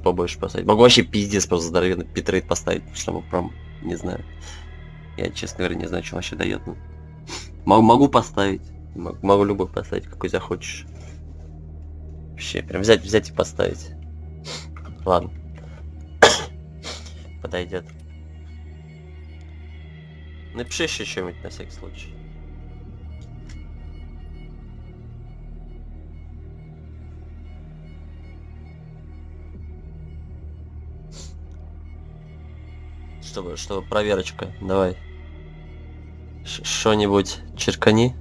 побольше поставить. Могу вообще пиздец просто здоровенный битрейт поставить, чтобы прям, не знаю. Я, честно говоря, не знаю, что вообще дает. Могу поставить. Могу любой поставить, какой захочешь. Вообще, прям взять и поставить. Ладно. Подойдет. Напиши еще что-нибудь на всякий случай. Чтобы проверочка. Давай. Что-нибудь черкани.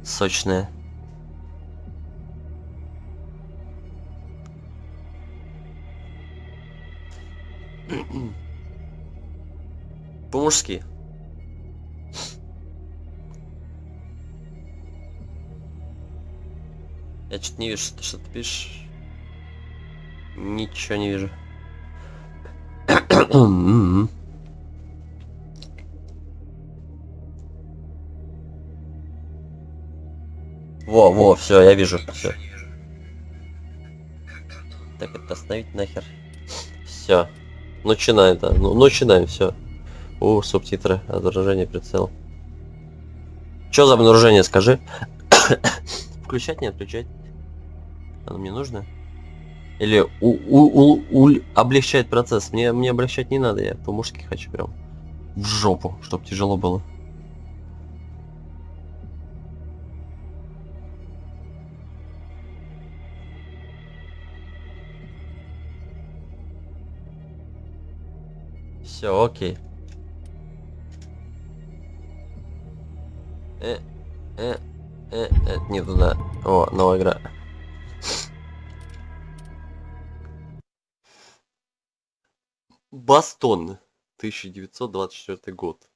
Сочное. По-мужски. Я что-то не вижу, что ты пишешь. Ничего не вижу. Во, все, я вижу. Все. Так, это остановить нахер. Все. Начинаем, да. Ну, начинаем, все. Субтитры, отображение, прицел. Что за обнаружение, скажи? Включать, не отключать? Оно мне нужно? Или облегчает процесс? Мне облегчать не надо, я по-мужски хочу прям в жопу, чтобы тяжело было. Все, окей. Не туда. О, новая игра. Бостон, 1924 год.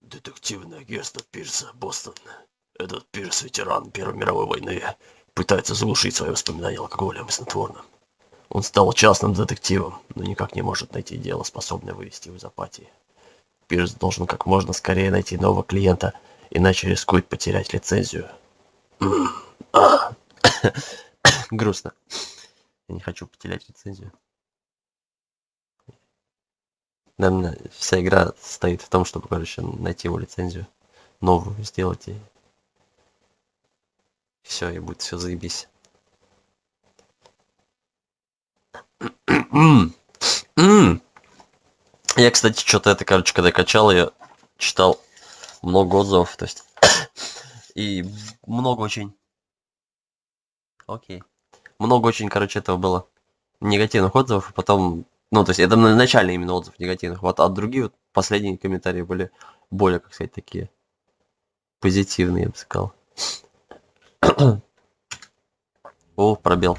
Детективное агентство Пирса, Бостон. Этот Пирс, ветеран Первой мировой войны, пытается заглушить свои воспоминания алкоголем и снотворным. Он стал частным детективом, но никак не может найти дело, способное вывести его из апатии. Пирс должен как можно скорее найти нового клиента, иначе рискует потерять лицензию. Грустно. Я не хочу потерять лицензию. Наверное, вся игра состоит в том, чтобы, короче, найти его лицензию. Новую сделать и... Все, и будет все заебись. Я, кстати, что-то это, короче, когда качал, я читал много отзывов, то есть... И много очень... Окей. Много очень, короче, этого было негативных отзывов, а потом... Ну, то есть это начальный именно отзыв негативных. Вот, а другие вот последние комментарии были более, как сказать, такие позитивные, я бы сказал. О, пробел.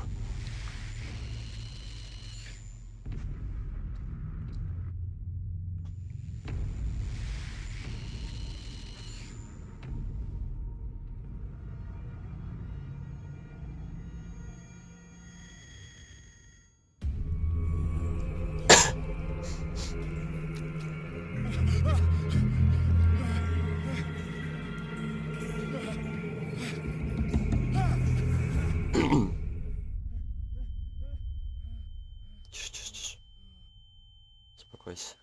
Тише. Успокойся.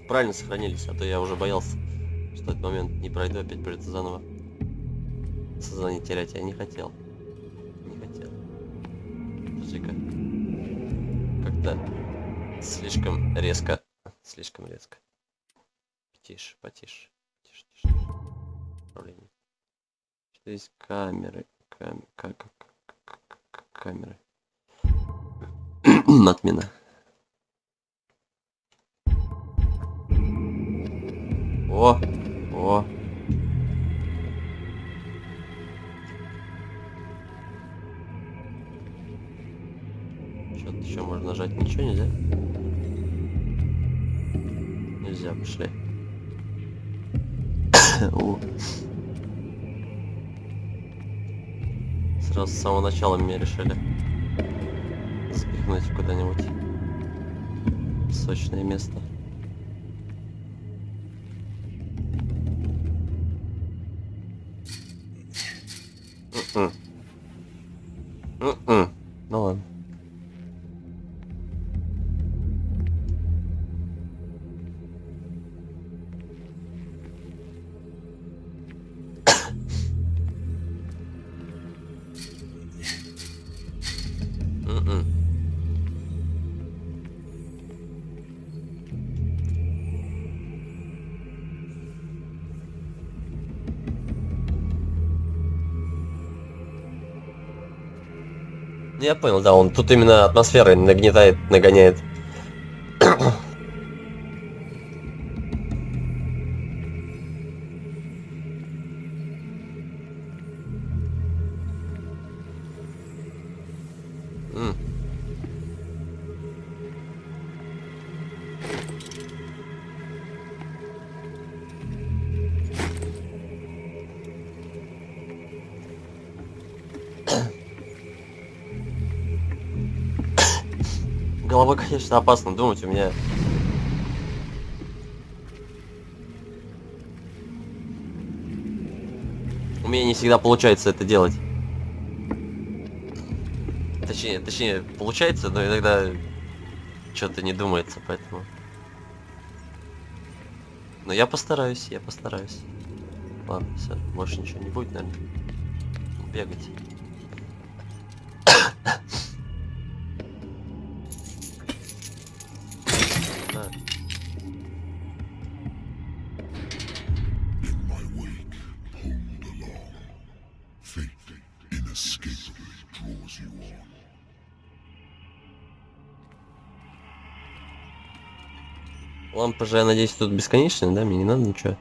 Правильно сохранились, а то я уже боялся, что этот момент не пройду, опять придется заново сознание терять. Я не хотел. Подожди-ка. Как-то слишком резко. Потише. Управление. Что есть камеры? Камеры. Отмена. О. Что-то еще можно нажать. Ничего нельзя? Нельзя, пошли. Что с самого начала меня решили запихнуть куда-нибудь в сочное место. Ну ладно. Я понял, да, он тут именно атмосферой нагнетает, нагоняет. Головой, конечно, опасно думать, у меня... У меня не всегда получается это делать. Точнее, получается, но иногда что-то не думается, поэтому... Но я постараюсь, я постараюсь. Ладно, все, больше ничего не будет, наверное. Бегать. Да. Лампа же, я надеюсь, тут бесконечная, да? Мне не надо ничего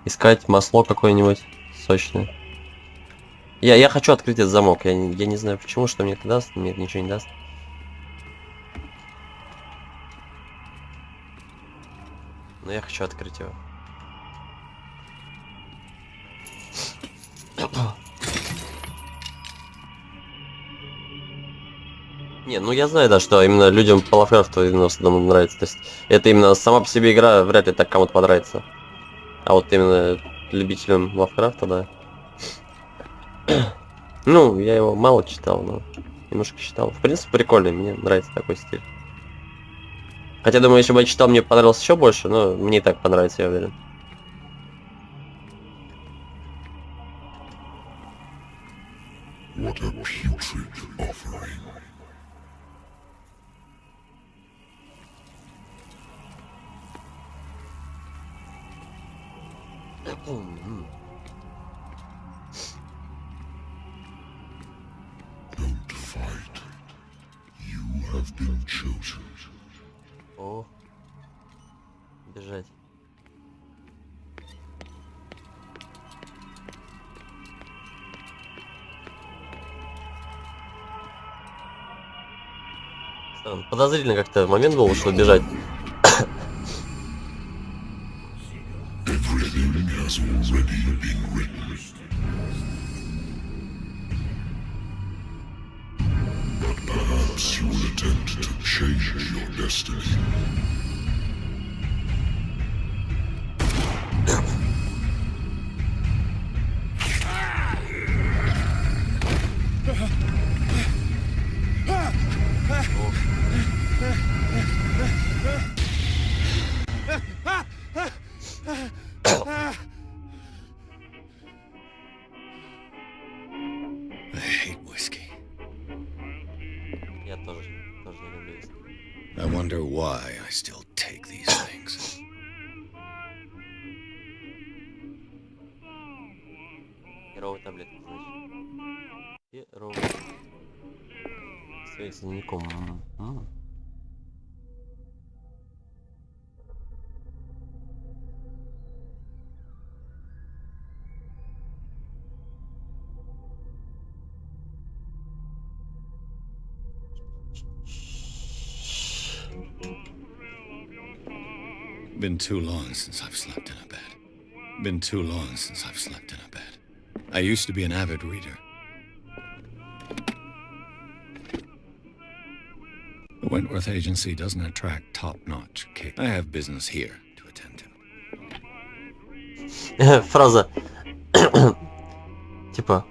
искать, масло какое-нибудь сочное. Я хочу открыть этот замок. Я не знаю почему, что мне это даст. Мне это ничего не даст. Но я хочу открыть его. Не, ну я знаю, да, что именно людям по Лавкрафту в основном нравится. То есть это именно сама по себе игра вряд ли так кому-то понравится. А вот именно любителям Лавкрафта, да. Ну, я его мало читал, но немножко читал. В принципе, прикольный, мне нравится такой стиль. Хотя, думаю, если бы я читал, мне понравилось еще больше, но мне и так понравится, я уверен. What a putrid offering. Don't fight. You have been chosen. О, бежать. Странно, подозрительно как-то момент был, что бежать. Everything has already been written. But perhaps you will attempt to change your destiny. I wonder why I still take these things. Херовый таблетки, значит. Херовый. Связь с дневником. Been too long since I've slept in a bed. Been too long since I've slept in a bed. I used to be an avid reader. The Wentworth Agency doesn't attract top-notch kids. I have business here to attend to. Фраза. Типа.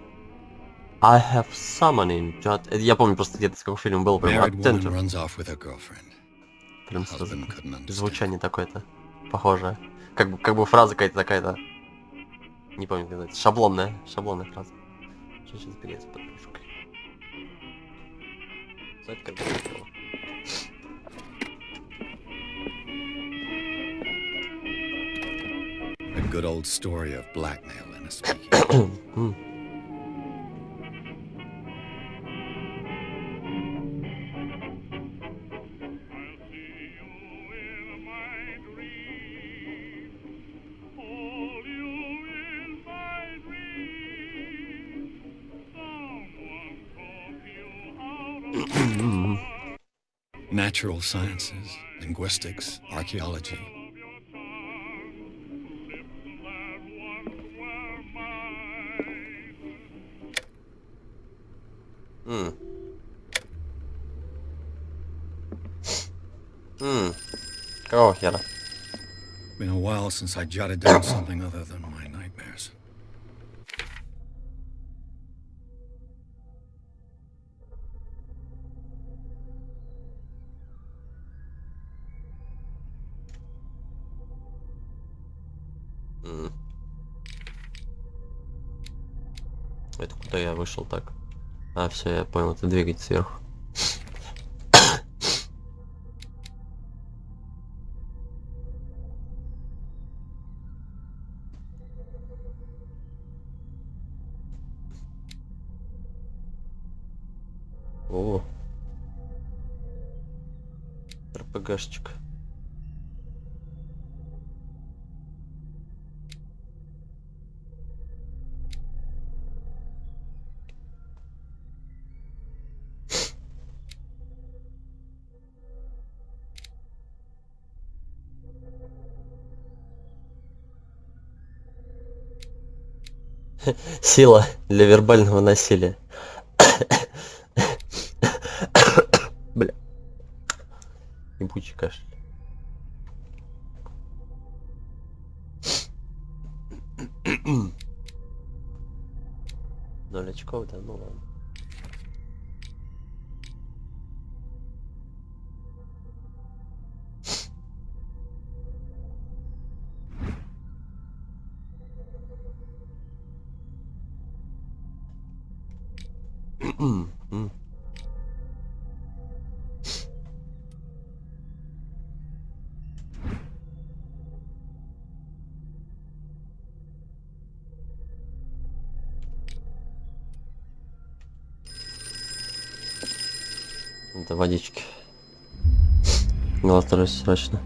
I have summoning. Я помню просто где-то, с какого фильма был. Прям Married woman оттенок. runs off with her girlfriend. Прям сразу Husband couldn't understand. звучание такое-то. Похожее. Как бы фраза какая-то такая-то. Не помню, как это. Шаблонная фраза. Что сейчас бегает под кружкой. Знаете, как это было? A good old story of blackmail in a speaking. Natural sciences, linguistics, archaeology. Какого хера? Been a while since I jotted down something other than my nightmares. Это куда я вышел так? А, все, я понял, это двигать сверху. О, РПГшечка. Сила для вербального насилия. Бля. Ебучий кашель. Ноль очков, да, ну ладно. Это водички. Голосуй срочно.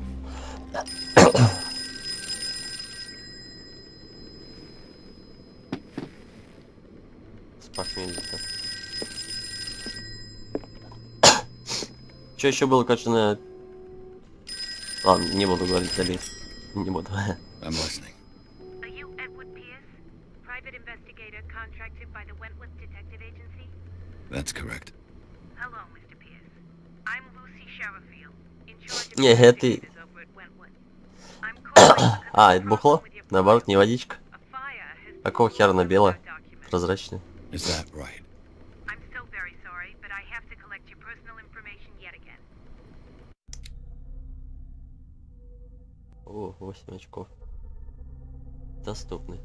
С похмелья-то. Что еще было, конечно, на... Ладно, не буду говорить, забей. Не буду. I'm listening. Are you Edward Pierce, private investigator contracted by the Wentworth Detective Agency? That's correct. Hello, Mr. Pierce. I'm Lucy Sherrifield, in charge of Не, это... investigators over at Wentworth. I'm calling because А, of это a бухло? problem with your Наоборот, не file. водичка. A fire has Какого хера она been белая? our documents. Прозрачная. Is that right? I'm so very sorry, but I have to collect your personal information yet again. О, 8 очков. Доступны.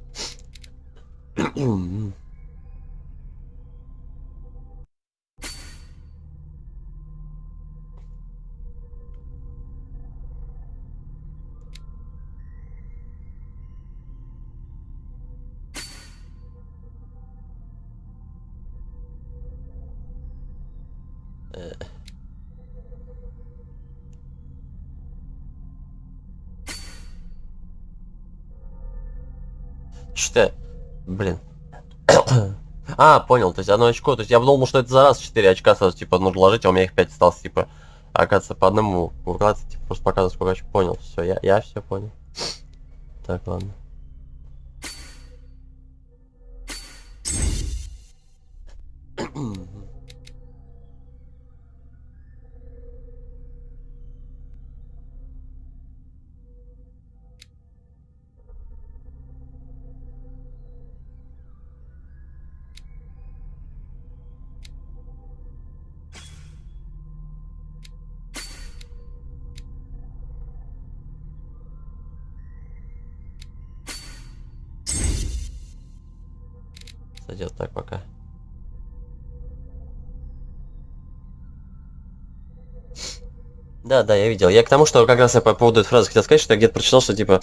Что? Блин. А, понял, то есть одно очко. То есть я думал, что это за раз 4 очка сразу, типа, нужно ложить, а у меня их 5 осталось, типа. Оказывается, по одному выкладываться, типа, просто показывать, сколько очков. Понял, все, я все понял. Так, ладно. Пойдет так пока. Да, я видел. Я к тому, что как раз я по поводу этой фразы хотел сказать, что я где-то прочитал, что типа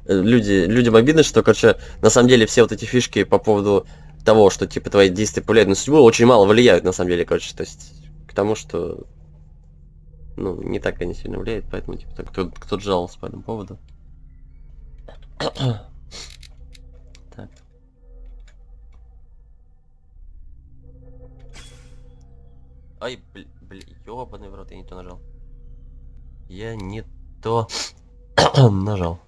людям обидно, что, короче, на самом деле все вот эти фишки по поводу того, что типа твои действия повлияют на судьбу, очень мало влияют на самом деле, короче, то есть к тому, что ну, не так они сильно влияют, поэтому типа кто-то жаловался по этому поводу. Так. Ай, ёбаный в рот, я не то нажал. Я не то нажал.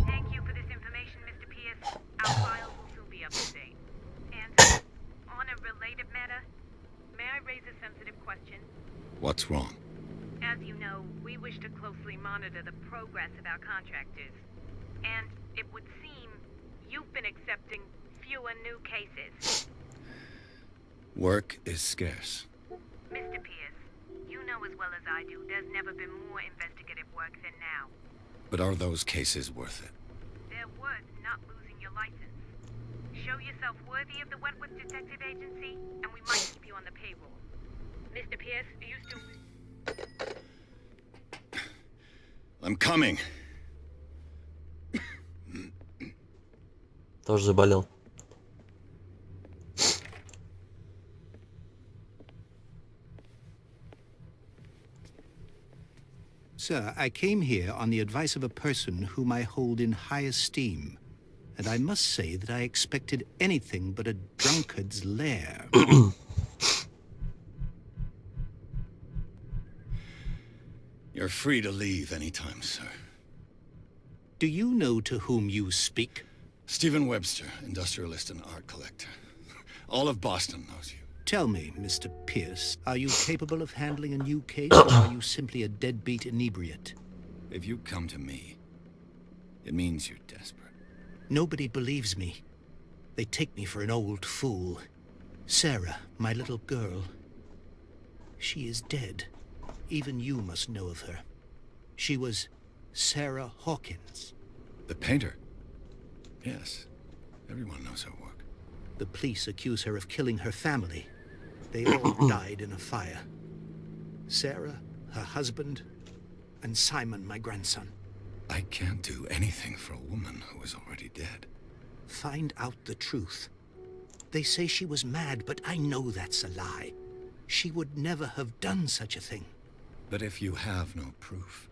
Thank you for this information, Mr. Pierce. Our files will soon be up to date. And on a related matter, may I raise a sensitive question? What's wrong? As you know, we wish to closely monitor the progress of our contractors. And it would seem you've been accepting fewer new cases. Work is scarce. Mr. Pierce, you know as well as I do there's never been more investigative work than now. But are those cases worth it? They're worth not losing your license. Show yourself worthy of the Wentworth Detective Agency, and we might keep you on the payroll. Mr. Pierce, are you still... I'm coming. Тоже заболел. Sir, I came here on the advice of a person whom I hold in high esteem, and I must say that I expected anything but a drunkard's lair. You're free to leave anytime, sir. Do you know to whom you speak? Stephen Webster, industrialist and art collector. All of Boston knows you. Tell me, Mr. Pierce, are you capable of handling a new case, or are you simply a deadbeat inebriate? If you come to me, it means you're desperate. Nobody believes me. They take me for an old fool. Sarah, my little girl, she is dead. Even you must know of her. She was Sarah Hawkins. The painter? Yes. Everyone knows her work. The police accuse her of killing her family. They all died in a fire. Sarah, her husband, and Simon, my grandson. I can't do anything for a woman who is already dead. Find out the truth. They say she was mad, but I know that's a lie. She would never have done such a thing. But if you have no proof...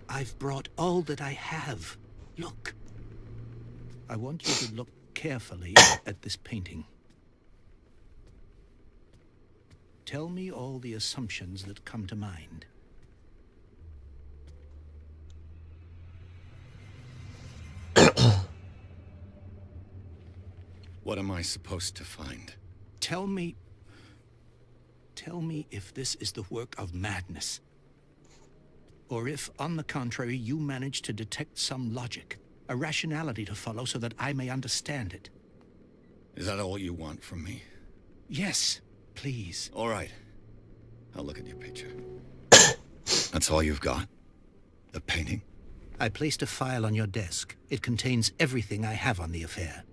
I've brought all that I have. Look. I want you to look carefully at this painting. Tell me all the assumptions that come to mind. What am I supposed to find? Tell me if this is the work of madness. Or if, on the contrary, you manage to detect some logic, a rationality to follow so that I may understand it. Is that all you want from me? Yes, please. All right. I'll look at your picture. That's all you've got? The painting? I placed a file on your desk. It contains everything I have on the affair.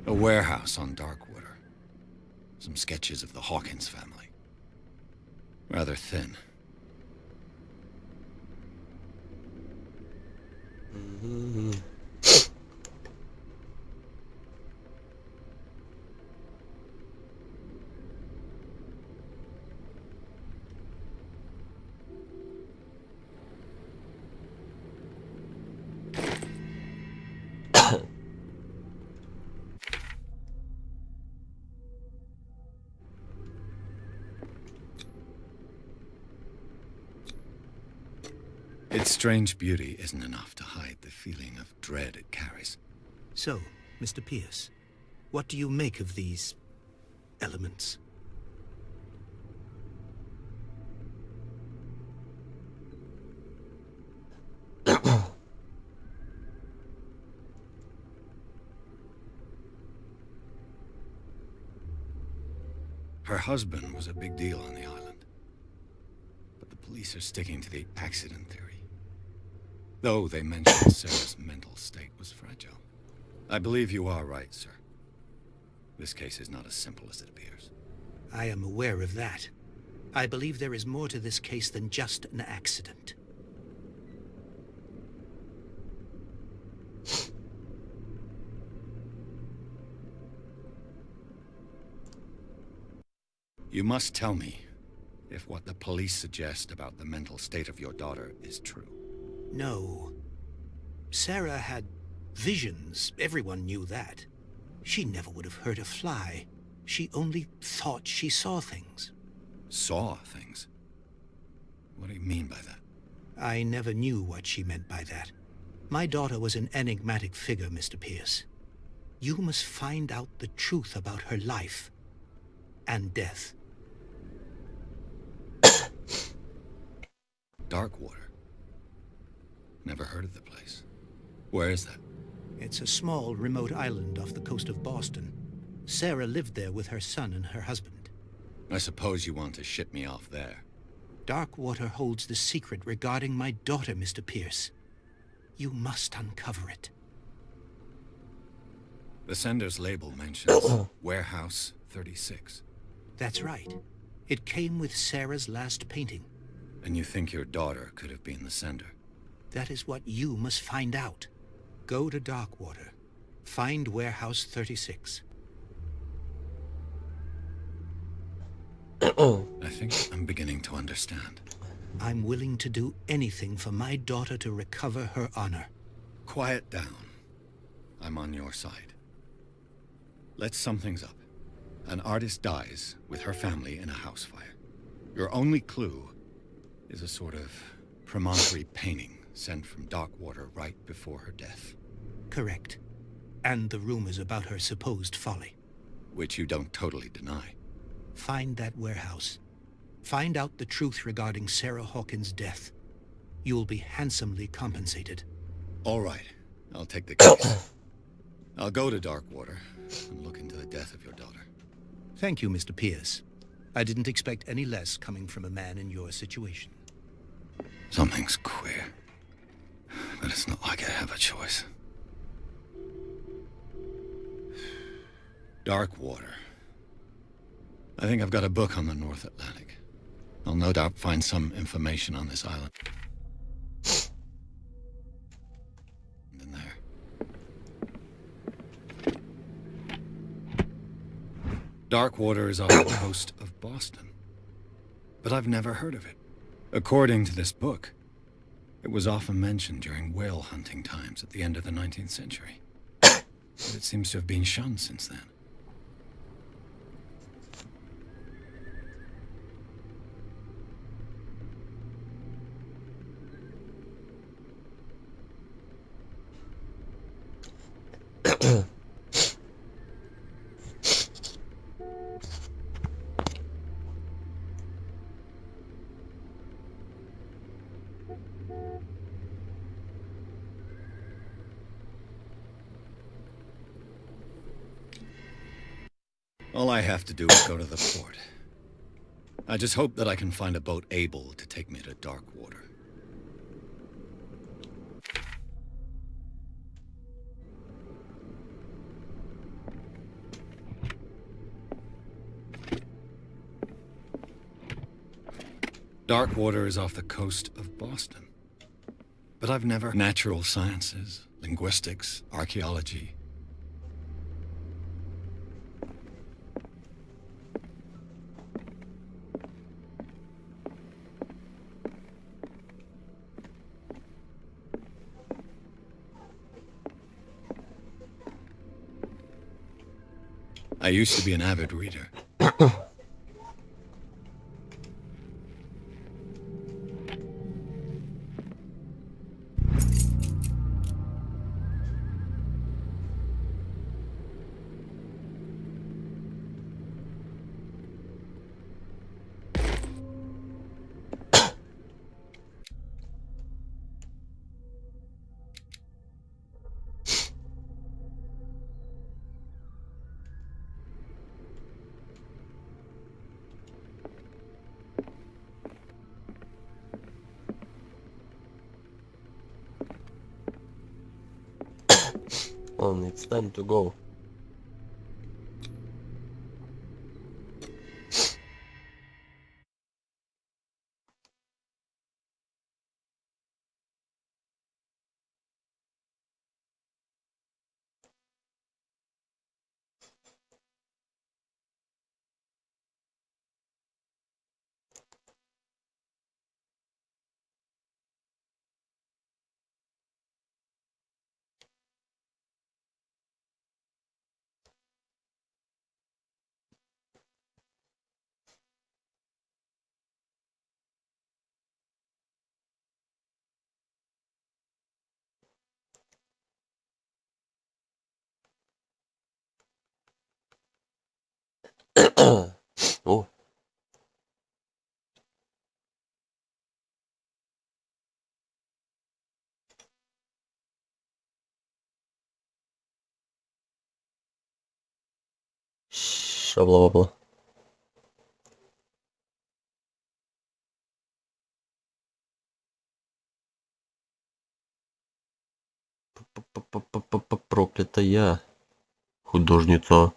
A warehouse on Darkwater. Some sketches of the Hawkins family. Rather thin. Its strange beauty isn't enough to hide the feeling of dread it carries. So, Mr. Pierce, what do you make of these elements? Her husband was a big deal on the island. But the police are sticking to the accident theory. Though they mentioned Sarah's mental state was fragile. I believe you are right, sir. This case is not as simple as it appears. I am aware of that. I believe there is more to this case than just an accident. You must tell me if what the police suggest about the mental state of your daughter is true. No. Sarah had visions. Everyone knew that. She never would have hurt a fly. She only thought she saw things. Saw things? What do you mean by that? I never knew what she meant by that. My daughter was an enigmatic figure, Mr. Pierce. You must find out the truth about her life and death. Darkwater. Never heard of the place. Where is that? It's a small, remote island off the coast of Boston. Sarah lived there with her son and her husband. I suppose you want to ship me off there. Darkwater holds the secret regarding my daughter, Mr. Pierce. You must uncover it. The sender's label mentions Warehouse 36. That's right. It came with Sarah's last painting. And you think your daughter could have been the sender? That is what you must find out. Go to Darkwater. Find Warehouse 36. I think I'm beginning to understand. I'm willing to do anything for my daughter to recover her honor. Quiet down. I'm on your side. Let's sum things up. An artist dies with her family in a house fire. Your only clue is a sort of premonitory painting sent from Darkwater right before her death. Correct. And the rumors about her supposed folly. Which you don't totally deny. Find that warehouse. Find out the truth regarding Sarah Hawkins' death. You'll be handsomely compensated. All right. I'll take the case. I'll go to Darkwater and look into the death of your daughter. Thank you, Mr. Pierce. I didn't expect any less coming from a man in your situation. Something's queer. But it's not like I have a choice. Darkwater. I think I've got a book on the North Atlantic. I'll no doubt find some information on this island. And in there. Darkwater is off the coast of Boston. But I've never heard of it. According to this book, it was often mentioned during whale hunting times at the end of the 19th century. But it seems to have been shunned since then. All I have to do is go to the port. I just hope that I can find a boat able to take me to Darkwater. Darkwater is off the coast of Boston. But I've never... Natural sciences, linguistics, archaeology... I used to be an avid reader. It's time to go. О. Шабла-бабла. Проклятая художница.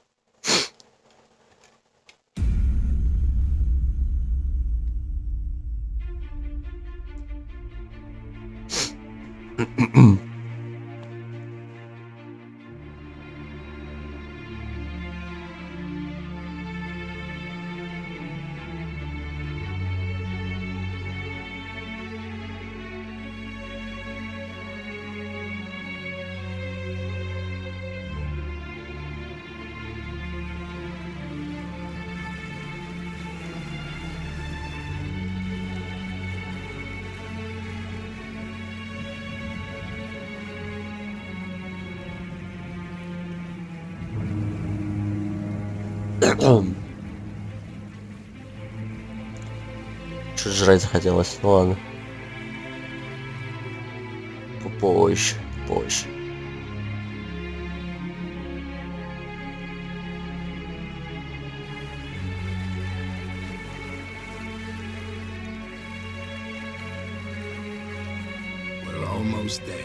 Чуть жрать захотелось. Ну ладно. Попозже, позже. We're almost there.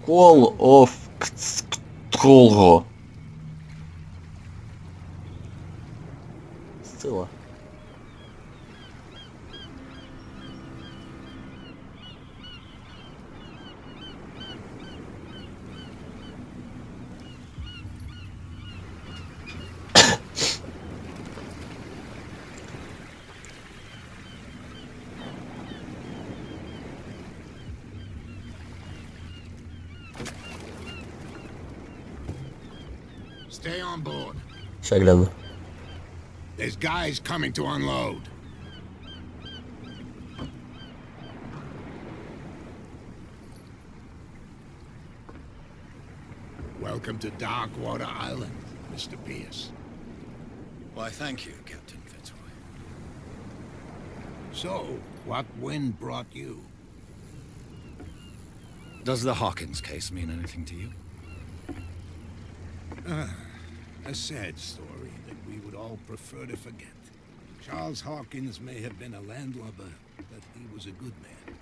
Call of Chtulhu. Сцилла. Stay on board. Сейчас гляну. There's guys coming to unload. Welcome to Darkwater Island, Mr. Pierce. Why, thank you, Captain Fitzroy. So, what wind brought you? Does the Hawkins case mean anything to you? A sad story that we would all prefer to forget. Charles Hawkins may have been a landlubber, but he was a good man.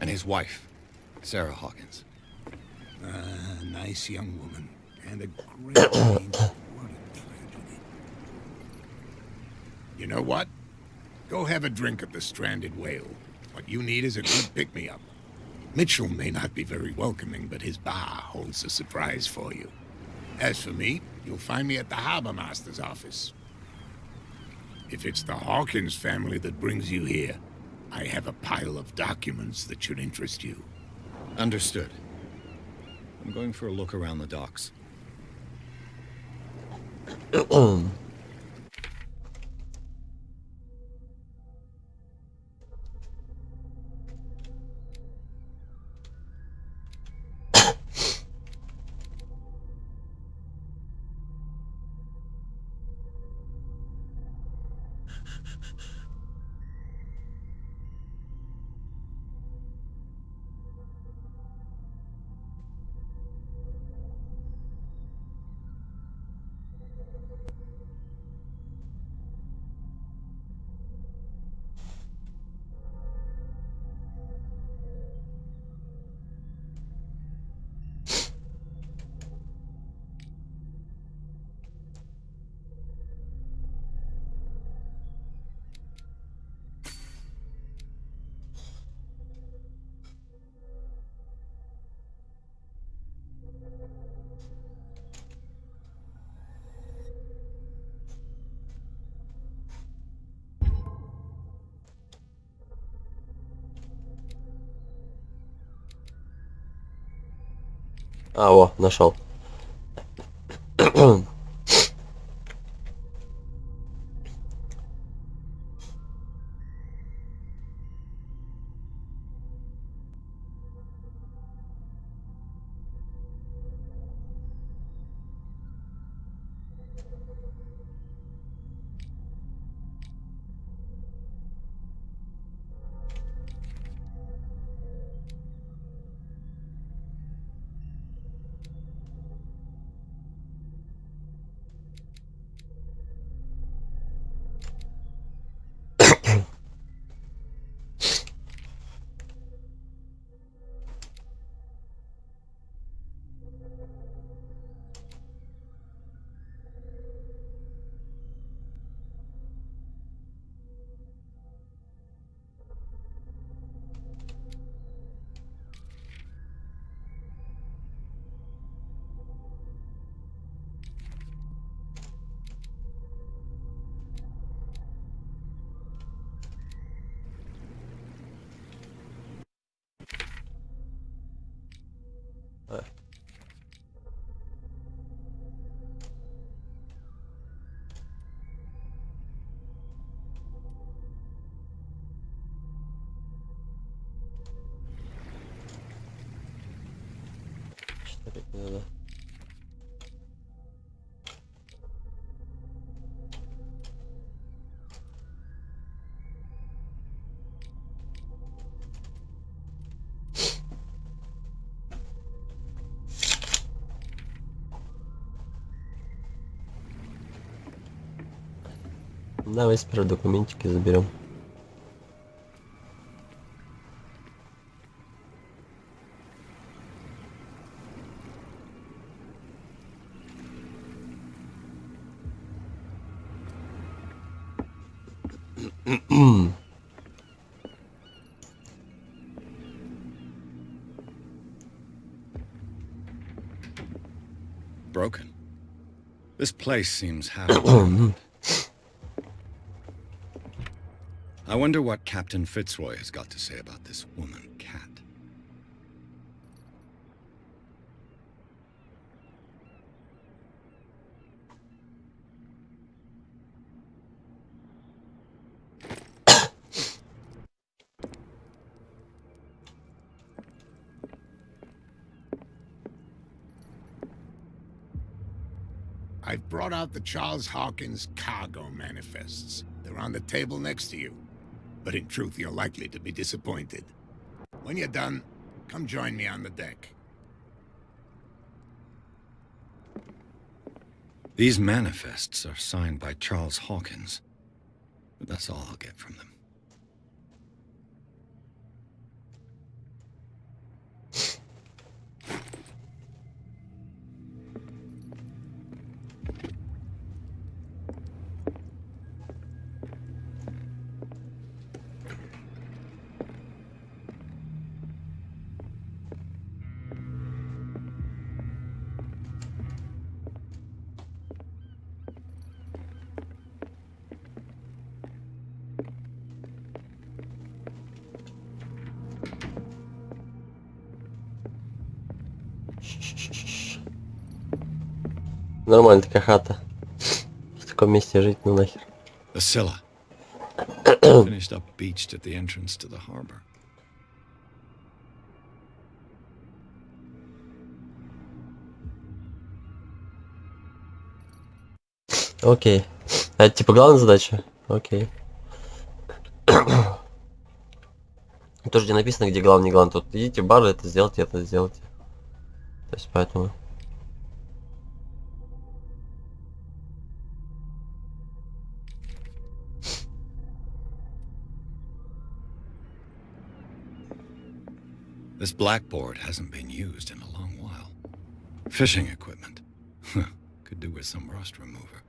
And his wife, Sarah Hawkins. A nice young woman, and a great angel. What a tragedy. You know what? Go have a drink at the Stranded Whale. What you need is a good pick-me-up. Mitchell may not be very welcoming, but his bar holds a surprise for you. As for me, you'll find me at the Harbor Master's office. If it's the Hawkins family that brings you here, I have a pile of documents that should interest you. Understood. I'm going for a look around the docks. А, о, нашел. Что опять не надо? Давай сперва документики заберем. Broken. This place seems half abandoned. I wonder what Captain Fitzroy has got to say about this woman cat. I've brought out the Charles Hawkins cargo manifests. They're on the table next to you. But in truth, you're likely to be disappointed. When you're done, come join me on the deck. These manifests are signed by Charles Hawkins, but that's all I'll get from them. Нормально такая хата. В таком месте жить, ну нахер. The Scylla. Finished up beached at the entrance to the harbor. Окей. А это типа главная задача? Окей. Тоже где написано, где главный, не главный. Тут идите в бар, это сделайте, это сделайте. То есть поэтому... This blackboard hasn't been used in a long while. Fishing equipment. Could do with some rust remover.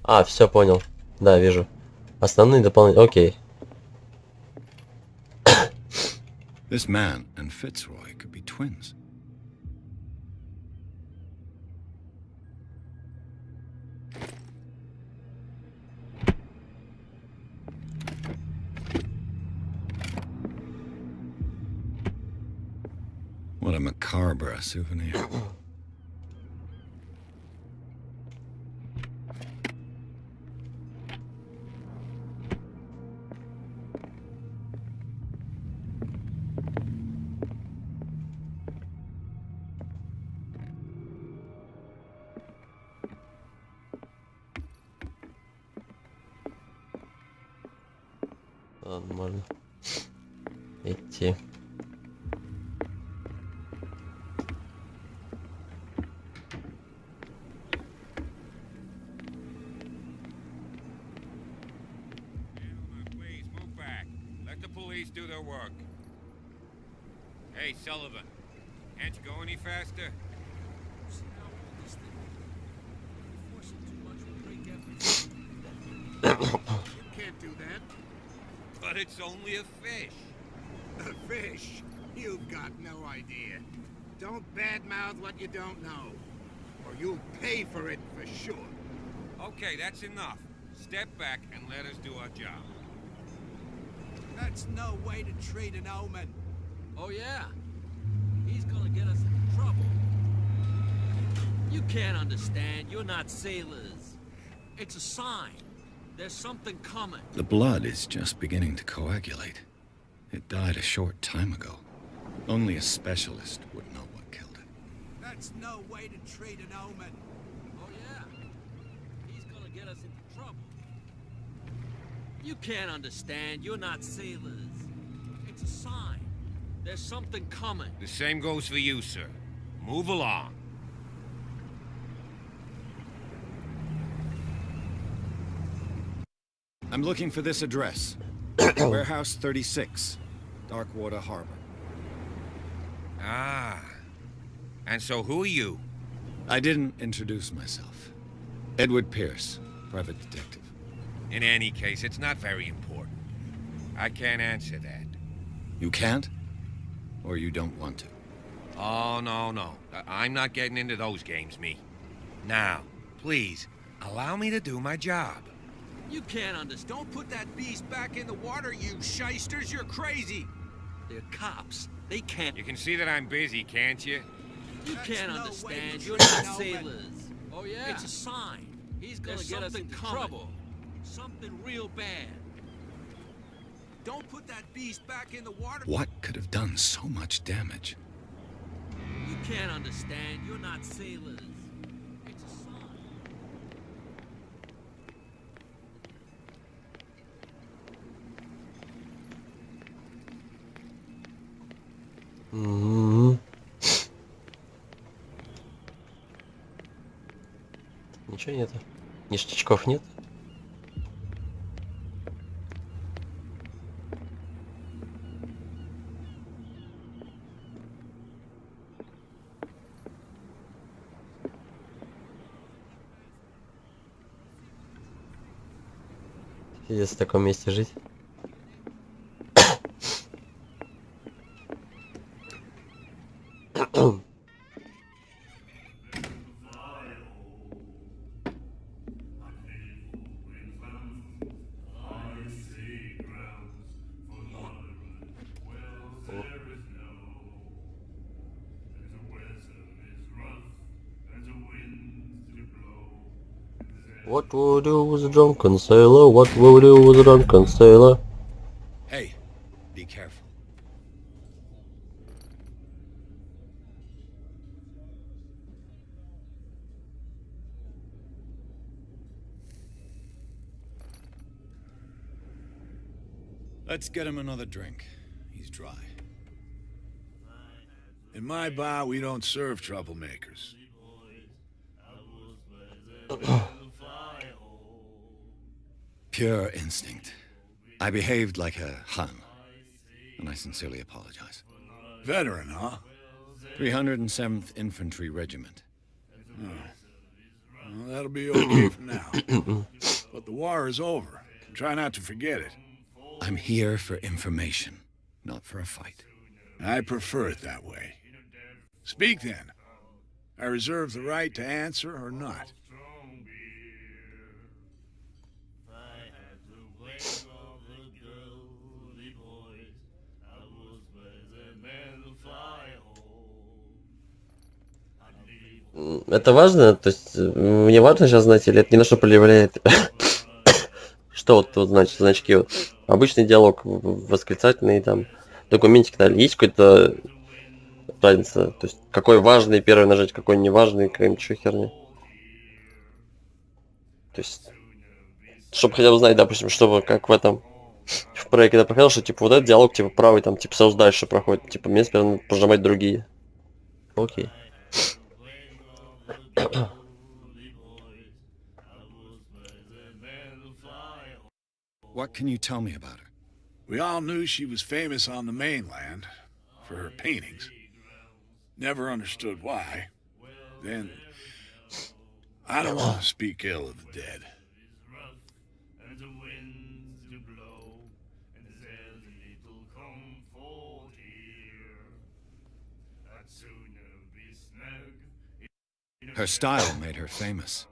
А, все понял. Да, вижу. Основные дополнения. Окей. This man and Fitzroy could be twins. What a macabre souvenir. Ладно, можно идти. Please move back. Let the police do their work. Hey, Sullivan, can't you go any faster? Can't do that. But it's only a fish. A fish? You've got no idea. Don't badmouth what you don't know, or you'll pay for it for sure. Okay, that's enough. Step back and let us do our job. That's no way to treat an omen. Oh, yeah? He's gonna get us into trouble. You can't understand. You're not sailors. It's a sign. There's something coming. The blood is just beginning to coagulate. It died a short time ago. Only a specialist would know what killed it. That's no way to treat an omen. Oh, yeah? He's gonna get us into trouble. You can't understand. You're not sailors. It's a sign. There's something coming. The same goes for you, sir. Move along. I'm looking for this address. Warehouse 36, Darkwater Harbor. Ah. And so who are you? I didn't introduce myself. Edward Pierce, private detective. In any case, it's not very important. I can't answer that. You can't? Or you don't want to? Oh, no. I'm not getting into those games, me. Now, please, allow me to do my job. You can't understand. Don't put that beast back in the water, you shysters. You're crazy. They're cops. They can't. You can see that I'm busy, can't you? You can't no way understand. to You're treat not an omen. sailors. Oh, yeah? It's a sign. He's gonna get us into trouble. Something real bad. Don't put that beast back in the water. What could have done so much damage? You can't understand. You're not sailors. It's a sign. Мгм. Ничего нету. Ништячков нет. Пиздец, в таком месте жить. What will we do with a drunken sailor? What will we do with a drunken sailor? Hey, be careful. Let's get him another drink. He's dry. In my bar, we don't serve troublemakers. Pure instinct. I behaved like a Hun, and I sincerely apologize. Veteran, huh? 307th Infantry Regiment. Well, that'll be okay for now. But the war is over. Try not to forget it. I'm here for information, not for a fight. I prefer it that way. Speak then. I reserve the right to answer or not. Это важно? То есть мне важно сейчас знать, или это ни на что повлияет? Что вот тут значит значки? Вот. Обычный диалог, восклицательный, там, документик, далее. Есть какой-то разница? То есть какой важный первый нажать, какой не важный, какая-нибудь еще херня? То есть, чтобы хотя бы знать, допустим, чтобы как в этом в проекте я показал, что типа вот этот диалог типа правый там типа сразу дальше проходит, типа мне теперь надо прожимать другие. Окей. What can you tell me about her? We all knew she was famous on the mainland for her paintings. Never understood why. Then, I don't want to speak ill of the dead. Her style made her famous.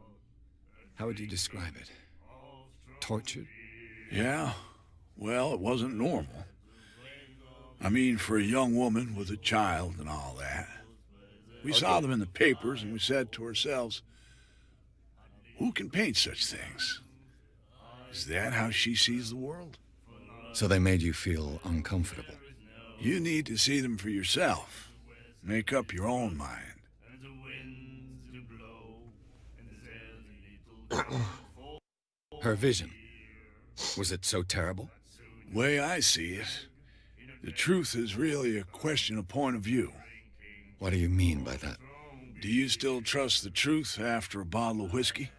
How would you describe it? Tortured? Yeah, well, it wasn't normal. I mean, for a young woman with a child and all that. We saw them in the papers and we said to ourselves, who can paint such things? Is that how she sees the world? So they made you feel uncomfortable. You need to see them for yourself. Make up your own mind. Her vision. Was it so terrible? Way I see it, the truth is really a question of point of view. What do you mean by that? Do you still trust the truth after a bottle of whiskey?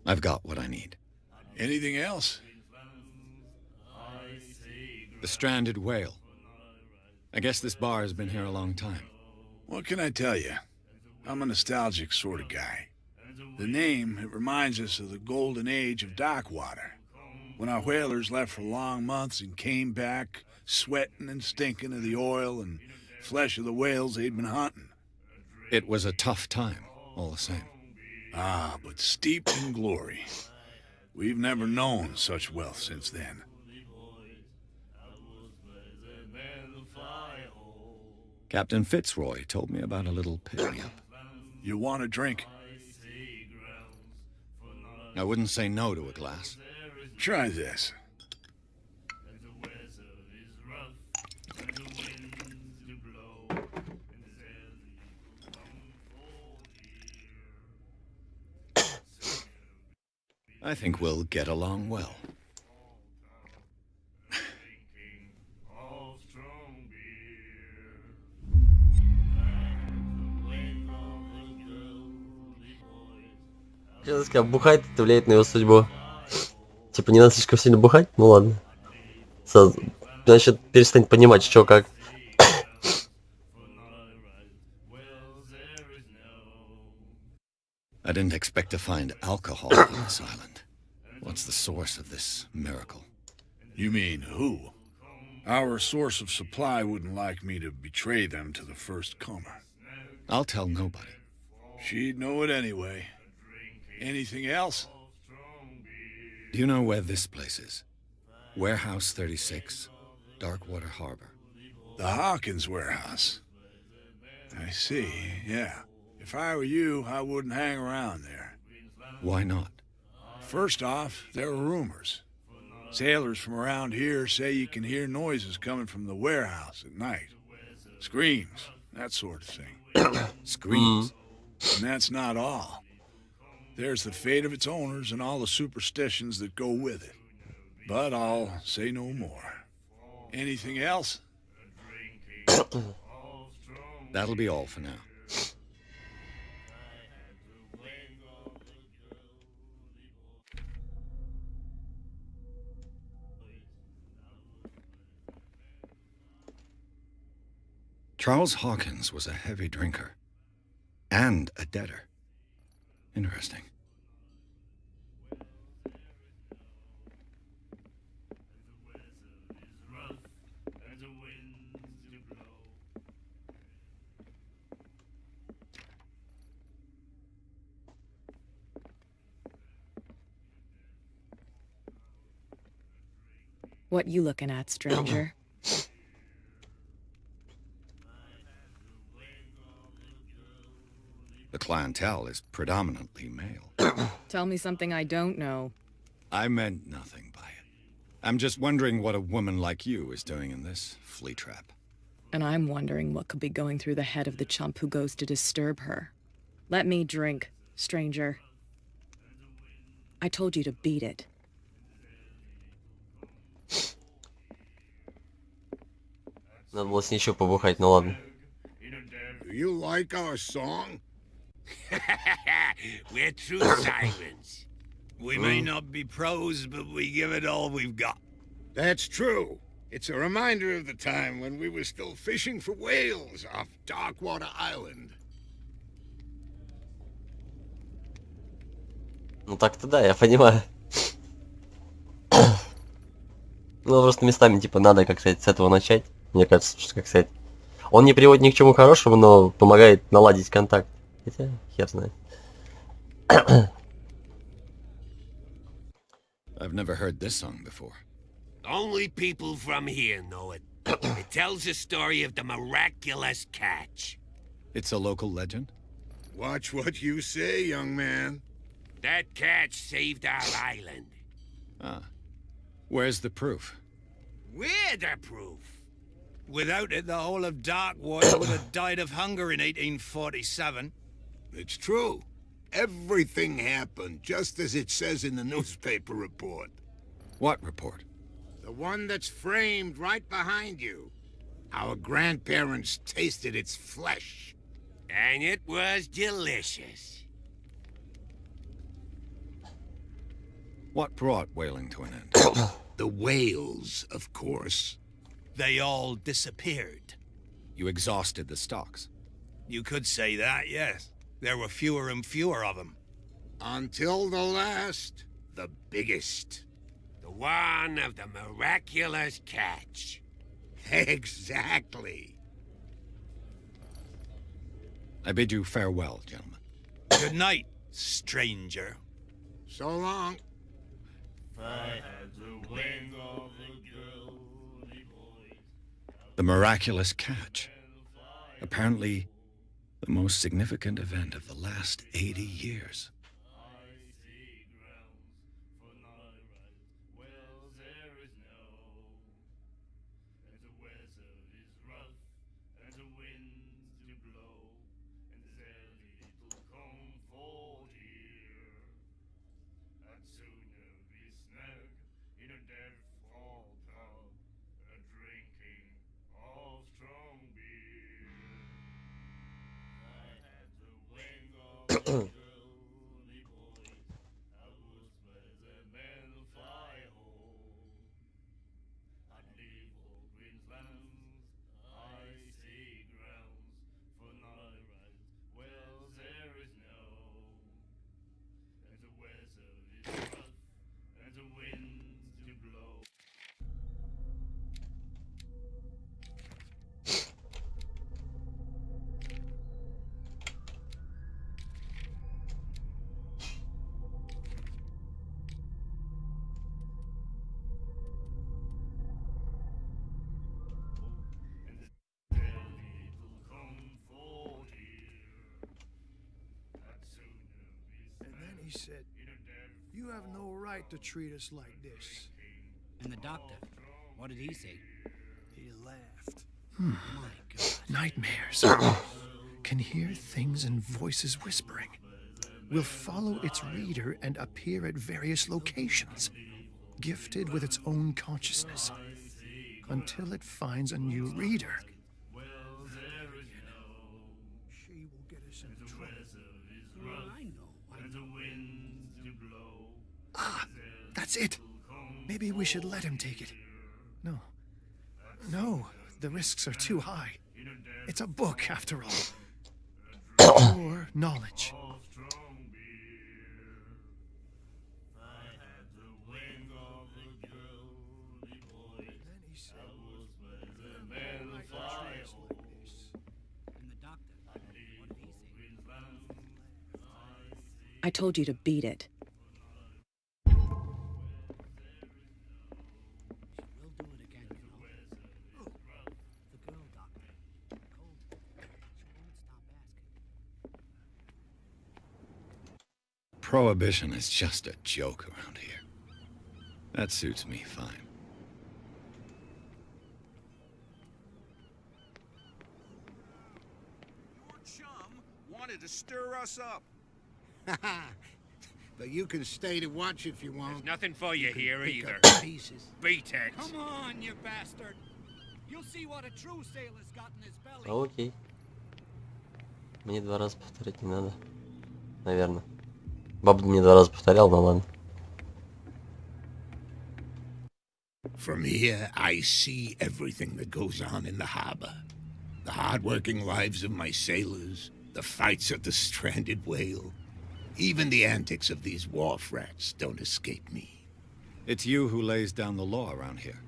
I've got what I need. Anything else? The stranded whale. I guess this bar has been here a long time. What can I tell you? I'm a nostalgic sort of guy. The name, it reminds us of the golden age of dockwater, when our whalers left for long months and came back sweating and stinking of the oil and flesh of the whales they'd been hunting. It was a tough time, all the same. Ah, but steeped in glory. We've never known such wealth since then. Captain Fitzroy told me about a little pick-me-up. You want a drink? I wouldn't say no to a glass. Try this. I think we'll get along well. Сейчас сказал, бухать это влияет на его судьбу. Типа не надо слишком сильно бухать? Ну ладно. Значит, перестань понимать, что как. I didn't expect to find alcohol on this island. What's the source of this miracle? You mean who? Our source of supply wouldn't like me to betray them to the first comer. I'll tell nobody. She'd know it anyway. Anything else? Do you know where this place is? Warehouse 36, Darkwater Harbor. The Hawkins warehouse. I see, yeah. If I were you, I wouldn't hang around there. Why not? First off, there are rumors. Sailors from around here say you can hear noises coming from the warehouse at night. Screams, that sort of thing. Screams? And that's not all. There's the fate of its owners and all the superstitions that go with it. But I'll say no more. Anything else? That'll be all for now. Charles Hawkins was a heavy drinker. And a debtor. Interesting. What you looking at, stranger? The clientele is predominantly male. Tell me something I don't know. I meant nothing by it. I'm just wondering what a woman like you is doing in this flea trap. And I'm wondering what could be going through the head of the chump who goes to disturb her. Let me drink, stranger. I told you to beat it. Надо было с ничего побухать, ну ладно. Do you like our song? We're true sirens. We may not be pros, but we give it all we've got. That's true. It's a reminder of the time when we were still fishing for whales off Darkwater Island. Ну так-то да, я понимаю. Ну просто местами типа надо, как сказать, с этого начать. Мне кажется, что, как сказать, он не приводит ни к чему хорошему, но помогает наладить контакт. Хотя, хер знает. I've never heard this song before. Only people from here know it. It tells the story of the miraculous catch. It's a local legend? Watch what you say, young man. That catch saved our island. Ah. Where's the proof? We're the proof. Without it, the whole of Darkwater would have died of hunger in 1847. It's true. Everything happened just as it says in the newspaper report. What report? The one that's framed right behind you. Our grandparents tasted its flesh. And it was delicious. What brought whaling to an end? The whales, of course. They all disappeared. You exhausted the stocks. You could say that, yes. There were fewer and fewer of them. Until the last, the biggest. The one of the miraculous catch. Exactly. I bid you farewell, gentlemen. Good night, stranger. So long. The miraculous catch. Apparently, the most significant event of the last 80 years. He said, "You have no right to treat us like this." And the doctor, what did he say? He laughed. My God. Nightmares. Can hear things and voices whispering. Will follow its reader and appear at various locations, gifted with its own consciousness, until it finds a new reader. She will get us in trouble. Well, I know. Ah, that's it. Maybe we should let him take it. No. No, the risks are too high. It's a book, after all. More knowledge. And the doctor, what did he say? I told you to beat it. She will do it again, you know. Oh, the girl doctor. Cold. She won't stop asking. Prohibition is just a joke around here. That suits me fine. Your chum wanted to stir us up. But you can stay to watch if you want. There's nothing for you here Pick either. up pieces. Beat it. Come on, you bastard! You'll see what a true sailor's got in his belly. Окей. Мне 2 раза повторять не надо. Наверное. Баб мне 2 раза повторял, да ладно. From here, I see everything that goes on in the harbor. The hard-working lives of my sailors, the fights of the stranded whale. Even the antics of these wharf rats don't escape me. It's you who lays down the law around here.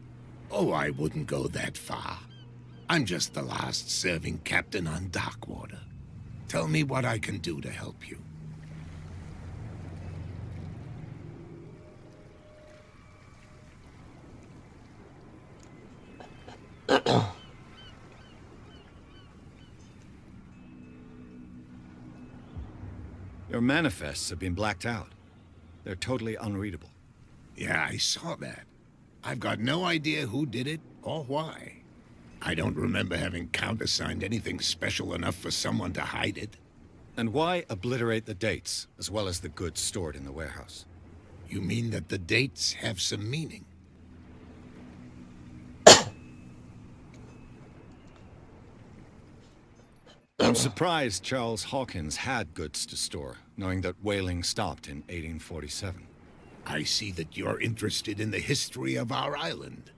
Oh, I wouldn't go that far. I'm just the last serving captain on Darkwater. Tell me what I can do to help you. Your manifests have been blacked out. They're totally unreadable. Yeah, I saw that. I've got no idea who did it or why. I don't remember having countersigned anything special enough for someone to hide it. And why obliterate the dates, as well as the goods stored in the warehouse? You mean that the dates have some meaning? I'm surprised Charles Hawkins had goods to store, knowing that whaling stopped in 1847. I see that you're interested in the history of our island.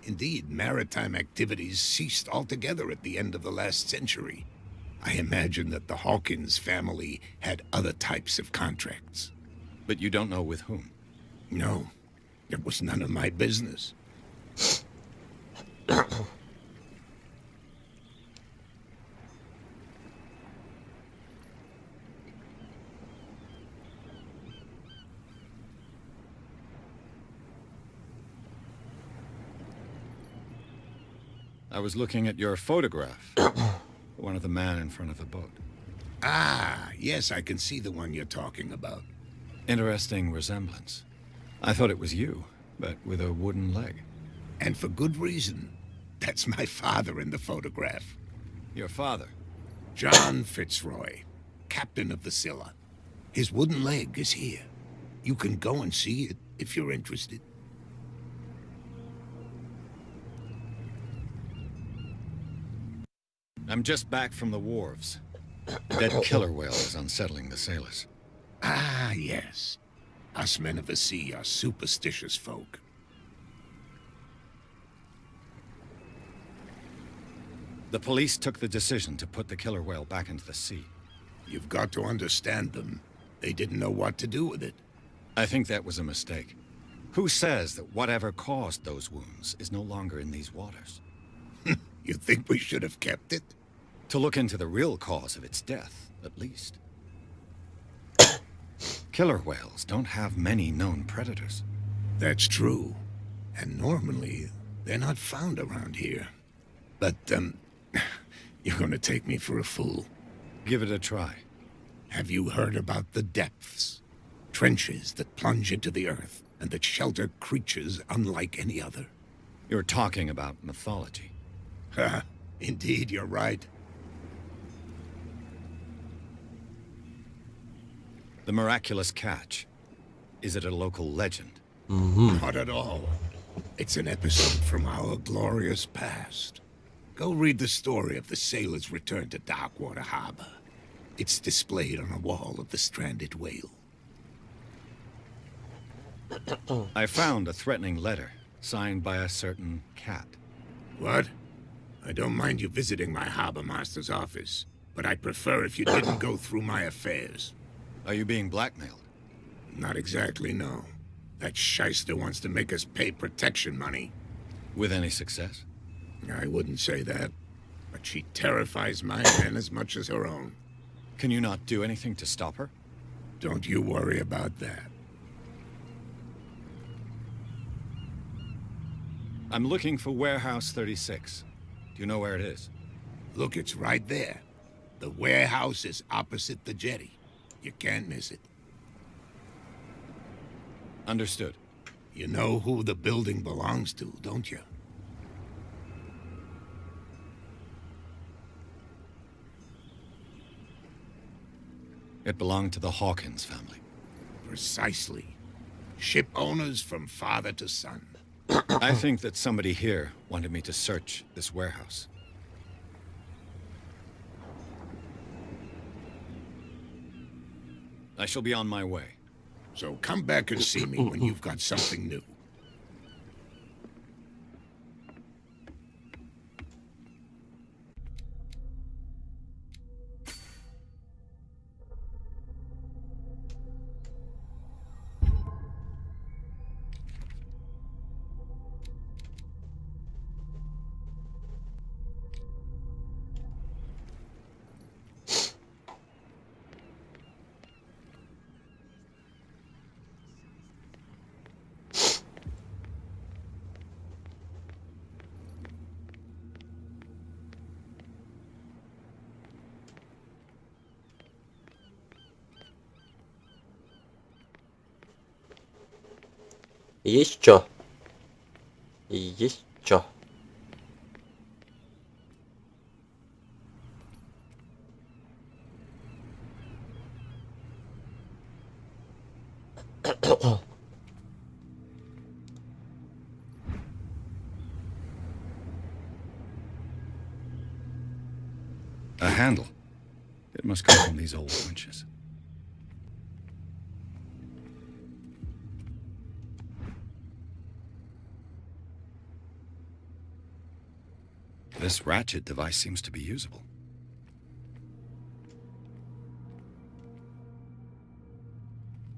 Indeed, maritime activities ceased altogether at the end of the last century. I imagine that the Hawkins family had other types of contracts. But you don't know with whom? No, it was none of my business. I was looking at your photograph. One of the man in front of the boat. Ah, yes, I can see the one you're talking about. Interesting resemblance. I thought it was you, but with a wooden leg. And for good reason. That's my father in the photograph. Your father? John Fitzroy, captain of the Scylla. His wooden leg is here. You can go and see it if you're interested. I'm just back from the wharves. That killer whale is unsettling the sailors. Ah, yes. Us men of the sea are superstitious folk. The police took the decision to put the killer whale back into the sea. You've got to understand them. They didn't know what to do with it. I think that was a mistake. Who says that whatever caused those wounds is no longer in these waters? You think we should have kept it? To look into the real cause of its death, at least. Killer whales don't have many known predators. That's true. And normally, they're not found around here. But, you're gonna take me for a fool. Give it a try. Have you heard about the depths? Trenches that plunge into the earth and that shelter creatures unlike any other. You're talking about mythology. Ha! Indeed, you're right. The miraculous catch. Is it a local legend? Not at all. It's an episode from our glorious past. Go read the story of the sailor's return to Darkwater Harbor. It's displayed on a wall of the stranded whale. I found a threatening letter, signed by a certain cat. What? I don't mind you visiting my harbor master's office, but I'd prefer if you didn't go through my affairs. Are you being blackmailed? Not exactly, no. That shyster wants to make us pay protection money. With any success? I wouldn't say that, but she terrifies my men as much as her own. Can you not do anything to stop her? Don't you worry about that. I'm looking for Warehouse 36. Do you know where it is? Look, it's right there. The warehouse is opposite the jetty. You can't miss it. Understood. You know who the building belongs to, don't you? It belonged to the Hawkins family. Precisely. Ship owners from father to son. I think that somebody here wanted me to search this warehouse. I shall be on my way. So come back and see me when you've got something new. Есть чё? Есть чё? A handle. It must come from these old winches. This ratchet device seems to be usable.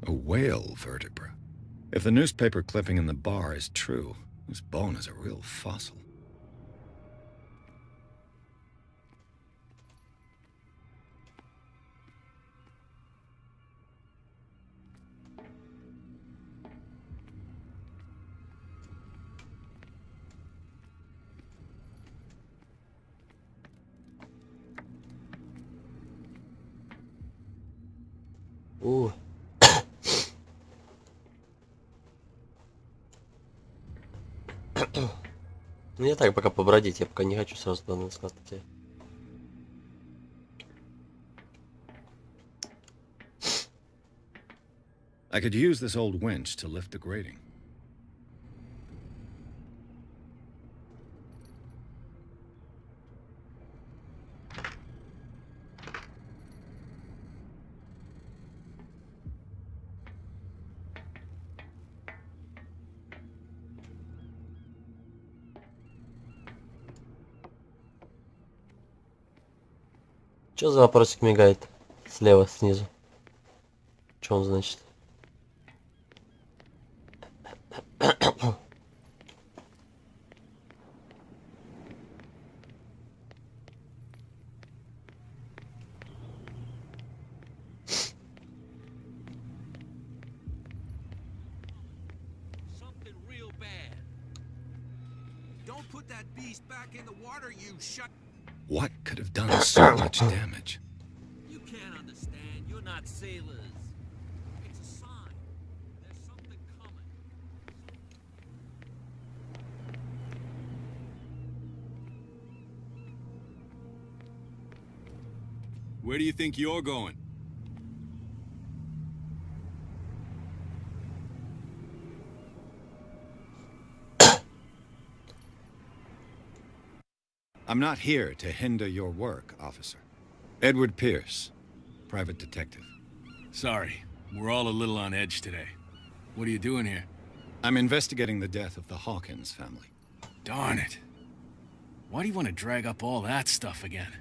A whale vertebra. If the newspaper clipping in the bar is true, this bone is a real fossil. Мне так пока побродить, я пока не хочу сразу туда наскатывать. I could use this old winch to lift the grating. Что за вопросик мигает? Слева, снизу. Что он значит? Something real bad. Don't put that beast back in the water, you shut. What could have done so much damage? You can't understand. You're not sailors. It's a sign. There's something coming. Where do you think you're going? I'm not here to hinder your work, officer. Edward Pierce, private detective. Sorry, we're all a little on edge today. What are you doing here? I'm investigating the death of the Hawkins family. Darn it. Why do you want to drag up all that stuff again?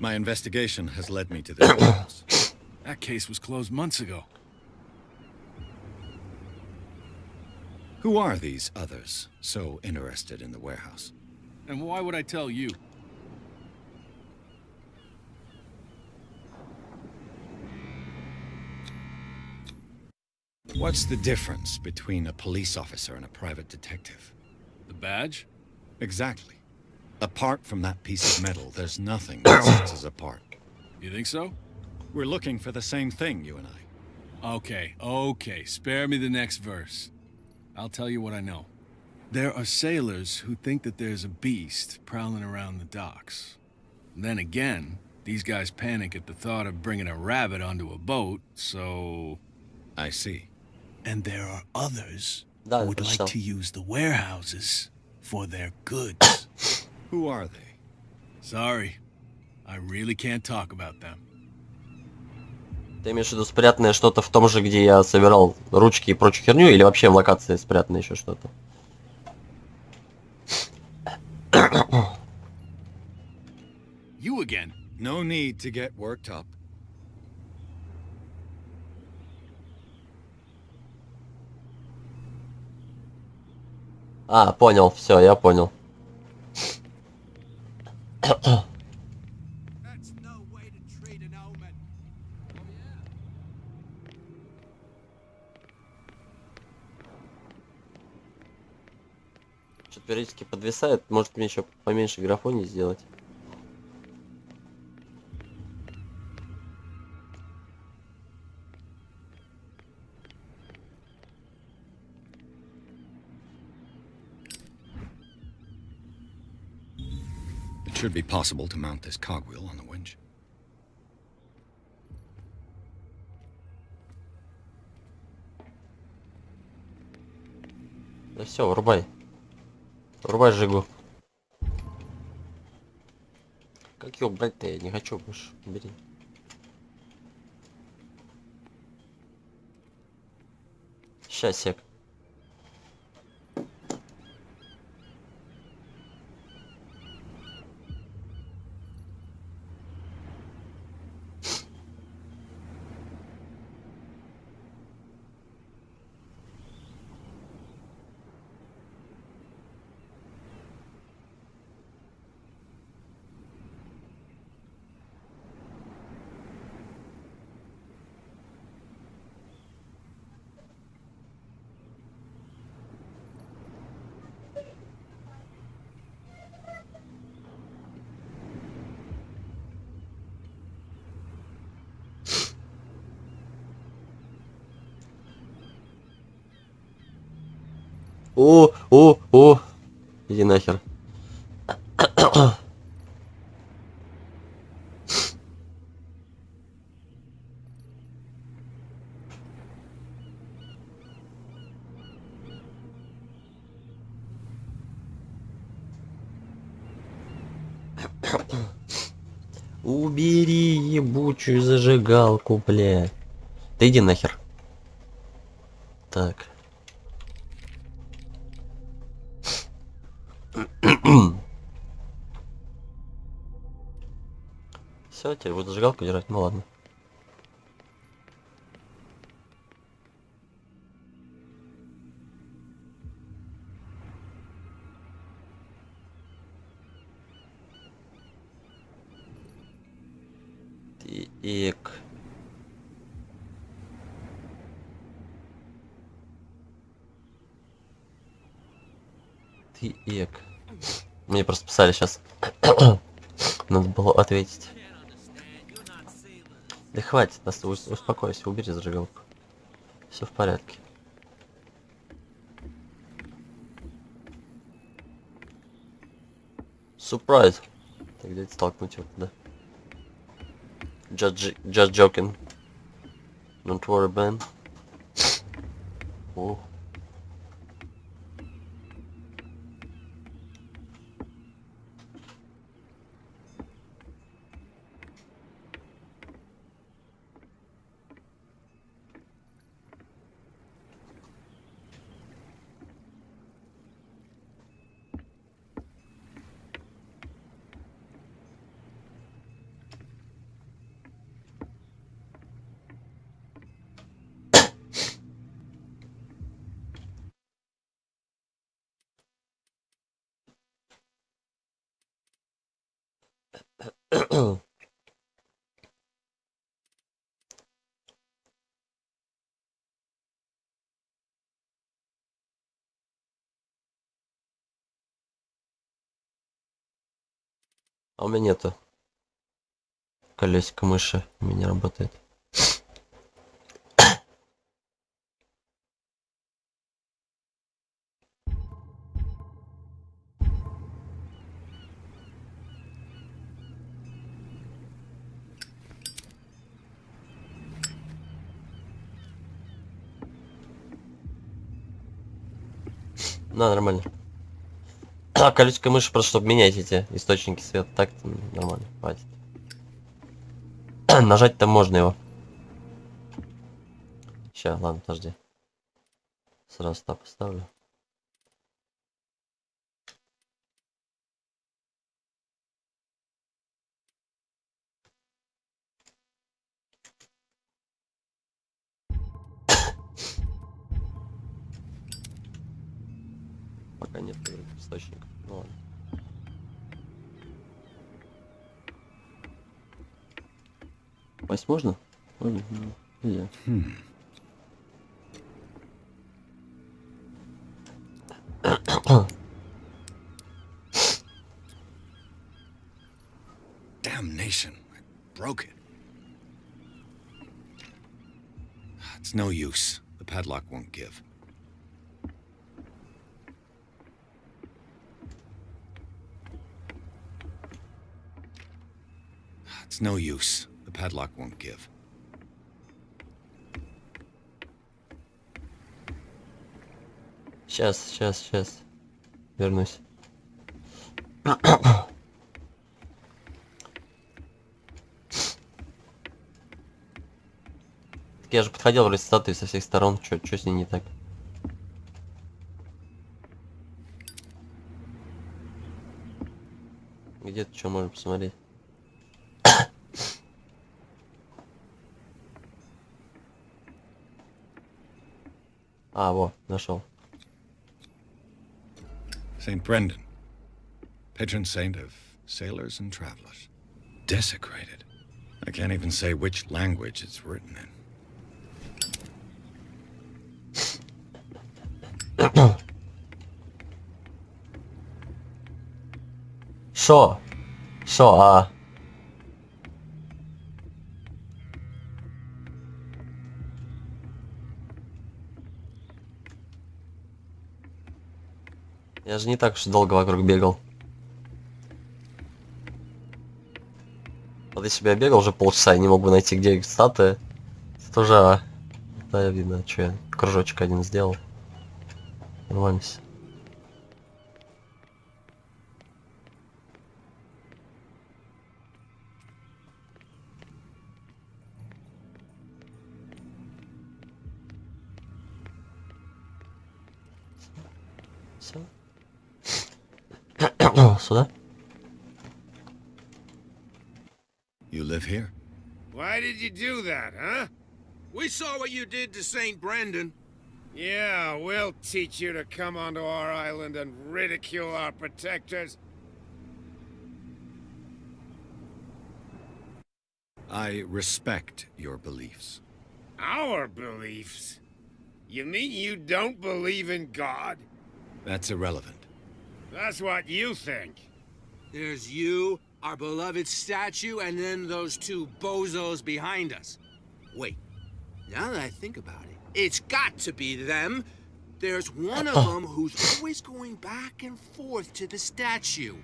My investigation has led me to this warehouse. That case was closed months ago. Who are these others so interested in the warehouse? And why would I tell you? What's the difference between a police officer and a private detective? The badge? Exactly. Apart from that piece of metal, there's nothing that sets us apart. You think so? We're looking for the same thing, you and I. Okay. Spare me the next verse. I'll tell you what I know. There are sailors who think that there's a beast prowling around the docks. Then again, these guys panic at the thought of bringing a rabbit onto a boat, so... I see. And there are others Да, who would like прочитал. to use the warehouses for their goods. Who are they? Sorry. I really can't talk about them. Ты имеешь в виду спрятанное что-то в том же, где я собирал ручки и прочую херню, или вообще в локации спрятано еще что-то? You again. No need to get worked up. А, понял, все, я понял. That's no way to treat an omen. Oh yeah. Что-то периодически подвисает, может мне еще поменьше графонии сделать. It should be possible to mount this cogwheel on the winch. Да все, врубай. Врубай Жигу. Как его брать-то? Я не хочу больше. Бери. Сейчас, сек. О! Иди нахер. Убери ебучую зажигалку, бля. Да иди нахер. Так. Все, теперь буду зажигалку держать, ну ладно. Так. Так. Мне просто писали сейчас. Надо было ответить. Да хватит, нас успокойся, убери зажигалку. Все в порядке. Surprise. Так, где столкнуть его туда? Just joking. Don't worry, Ben. О. А у меня нету колесико мыши. У меня не работает. На, нормально. А, колесико мыши просто, чтобы менять эти источники света. Так нормально, хватит. Нажать-то можно его. Сейчас, ладно, подожди. Сразу так поставлю. Пока нет других источников. Ну ладно. Пасть можно? Можно? Нельзя. Damnation. I broke it. It's no use. The padlock won't give. It's no use. The padlock won't give. Сейчас. Вернусь. Я же подходил вроде статуи со всех сторон. Чё с ней не так? Где-то что можно посмотреть? А, во, нашел. St. Brendan, patron saint of sailors and travelers. Desecrated. I can't even say which language it's written in. Шо, а? Я же не так уж долго вокруг бегал. Вот если бы я бегал уже полчаса и не мог бы найти, где статуя, это тоже, да, видно, что я кружочек один сделал. Нормально все. Все. Сюда? You live here? Why did you do that, huh? We saw what you did to St. Brendan. Yeah, we'll teach you to come onto our island and ridicule our protectors. I respect your beliefs. Our beliefs? You mean you don't believe in God? That's irrelevant. That's what you think. There's you, our beloved statue, and then those two bozos behind us. Wait, now that I think about it, it's got to be them. There's one of them who's always going back and forth to the statue.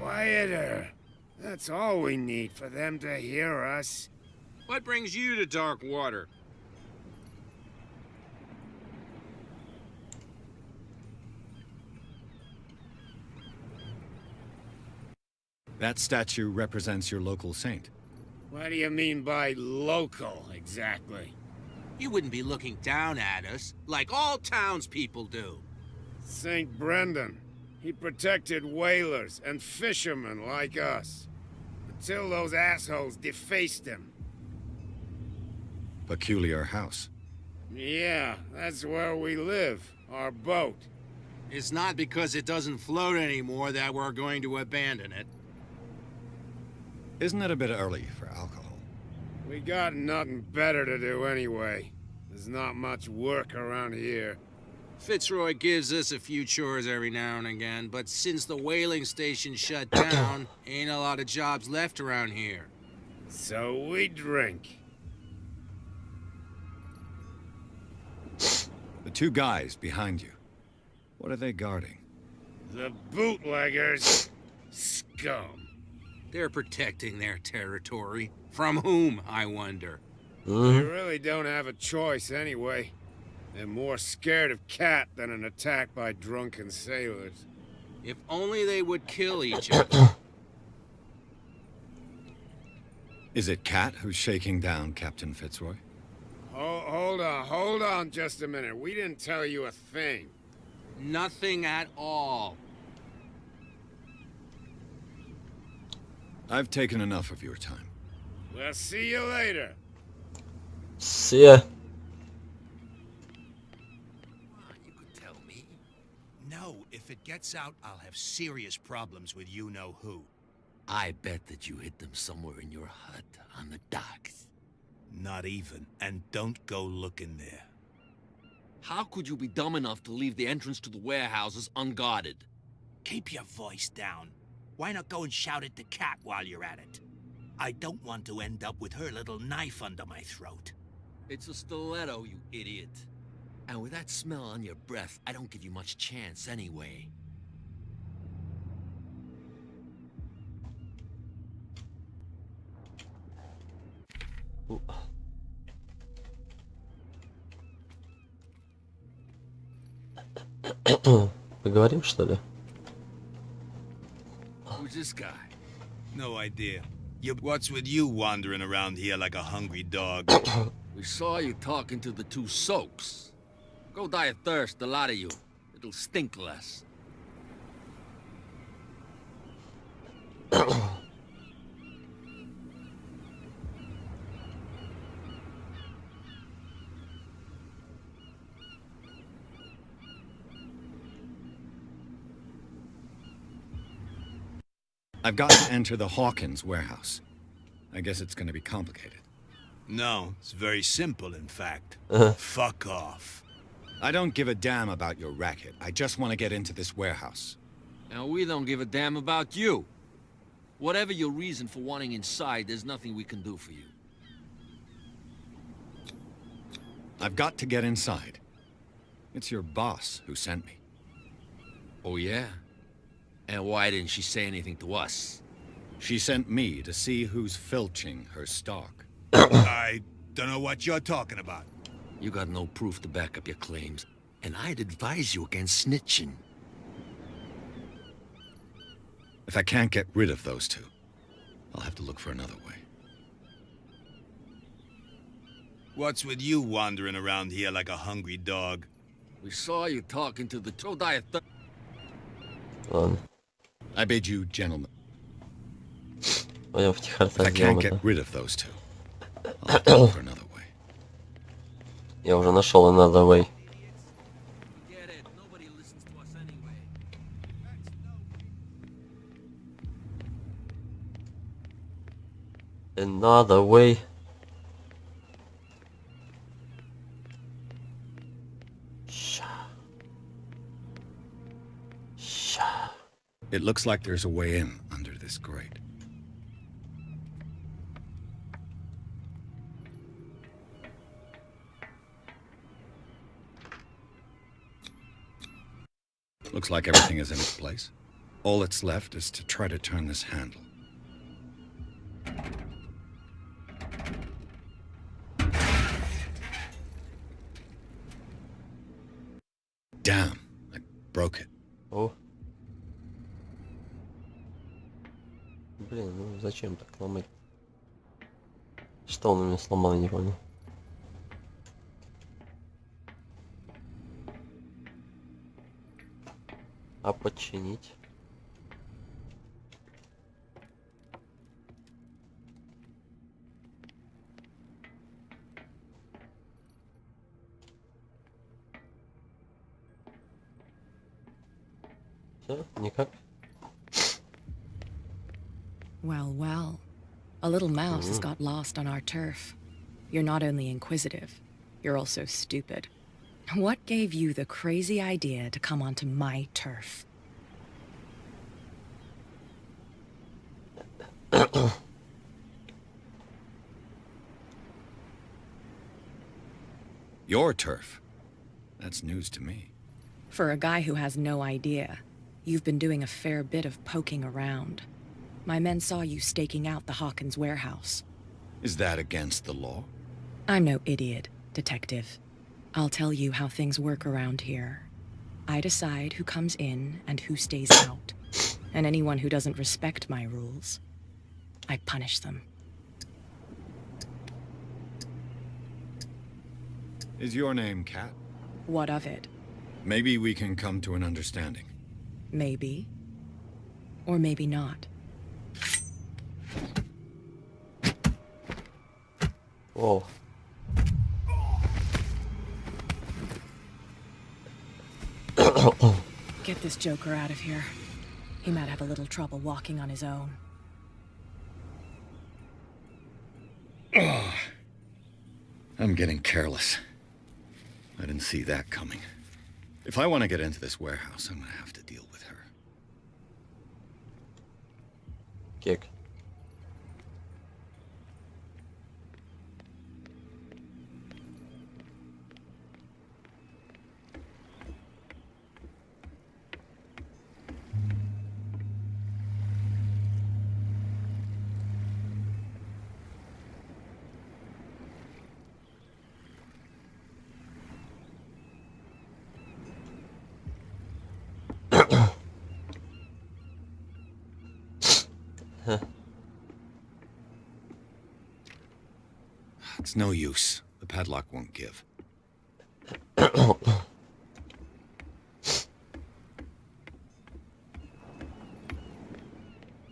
Quieter. That's all we need for them to hear us. What brings you to dark water? That statue represents your local saint. What do you mean by local, exactly? You wouldn't be looking down at us, like all townspeople do. St. Brendan. He protected whalers and fishermen like us. Until those assholes defaced him. Peculiar house. Yeah, that's where we live. Our boat. It's not because it doesn't float anymore that we're going to abandon it. Isn't it a bit early for alcohol? We got nothing better to do anyway. There's not much work around here. Fitzroy gives us a few chores every now and again, but since the whaling station shut down, ain't a lot of jobs left around here. So we drink. The two guys behind you. What are they guarding? The bootleggers. Scum. They're protecting their territory. From whom, I wonder? They really don't have a choice anyway. They're more scared of Cat than an attack by drunken sailors. If only they would kill each other. Is it Cat who's shaking down Captain Fitzroy? Hold on just a minute. We didn't tell you a thing. Nothing at all. I've taken enough of your time. We'll see you later. See ya. You could tell me. No, if it gets out, I'll have serious problems with you-know-who. I bet that you hid them somewhere in your hut on the docks. Not even. And don't go looking there. How could you be dumb enough to leave the entrance to the warehouses unguarded? Keep your voice down. Why not go and shout at the Cat while you're at it? I don't want to end up with her little knife under my throat. It's a stiletto, you idiot. And with that smell on your breath, I don't give you much chance anyway. Поговорим, что ли? Who's this guy? No idea. What's with you wandering around here like a hungry dog? We saw you talking to the two soaks. Go die of thirst, the lot of you. It'll stink less. I've got to enter the Hawkins warehouse. I guess it's going to be complicated. No, it's very simple, in fact. Fuck off. I don't give a damn about your racket. I just want to get into this warehouse. And we don't give a damn about you. Whatever your reason for wanting inside, there's nothing we can do for you. I've got to get inside. It's your boss who sent me. Oh, yeah? And why didn't she say anything to us? She sent me to see who's filching her stock. I don't know what you're talking about. You got no proof to back up your claims, and I'd advise you against snitching. If I can't get rid of those two, I'll have to look for another way. What's with you wandering around here like a hungry dog? We saw you talking to the two diet. I bid you, gentlemen. Пойдем втихаря If I сделаем can't это. get rid of those two, I'll have to look for another way. Я уже нашел another way. Another way. It looks like there's a way in under this grate. Looks like everything is in its place. All that's left is to try to turn this handle. Damn, I broke it. О. Блин, ну зачем так ломать? Что он у меня сломал, я не понял. А починить? Все, никак. Well, well. A little mouse has got lost on our turf. You're not only inquisitive, you're also stupid. What gave you the crazy idea to come onto my turf? Your turf? That's news to me. For a guy who has no idea, you've been doing a fair bit of poking around. My men saw you staking out the Hawkins warehouse. Is that against the law? I'm no idiot, Detective. I'll tell you how things work around here. I decide who comes in and who stays out. And anyone who doesn't respect my rules, I punish them. Is your name Kat? What of it? Maybe we can come to an understanding. Maybe. Or maybe not. Whoa. Get this joker out of here. He might have a little trouble walking on his own. I'm getting careless. I didn't see that coming. If I want to get into this warehouse, I'm gonna have to deal with her. Kick. It's no use. The padlock won't give.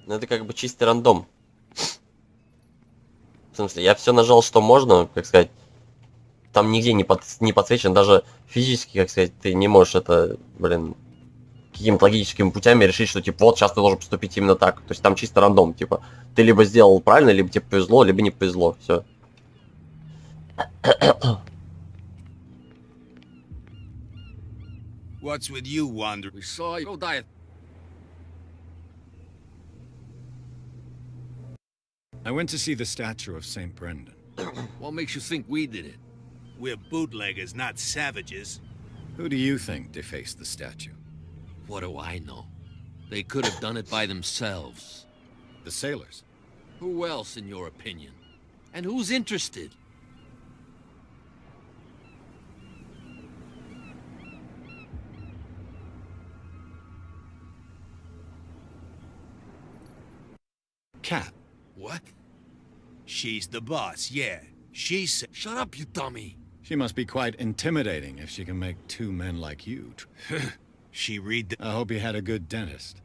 Ну это как бы чистый рандом. В смысле, я все нажал, что можно, как сказать. Там нигде не подсвечен, даже физически, как сказать, ты не можешь это, блин, какими-то логическими путями решить, что типа вот сейчас ты должен поступить именно так. То есть там чисто рандом, типа ты либо сделал правильно, либо тебе повезло, либо не повезло, все. What's with you, Wander? We saw you. Go die. I went to see the statue of St. Brendan. What makes you think we did it? We're bootleggers, not savages. Who do you think defaced the statue? What do I know? They could have done it by themselves. The sailors. Who else, in your opinion? And who's interested? Kat. What? She's the boss, yeah. She's... Shut up, you dummy! She must be quite intimidating if she can make two men like you. She read the... I hope you had a good dentist.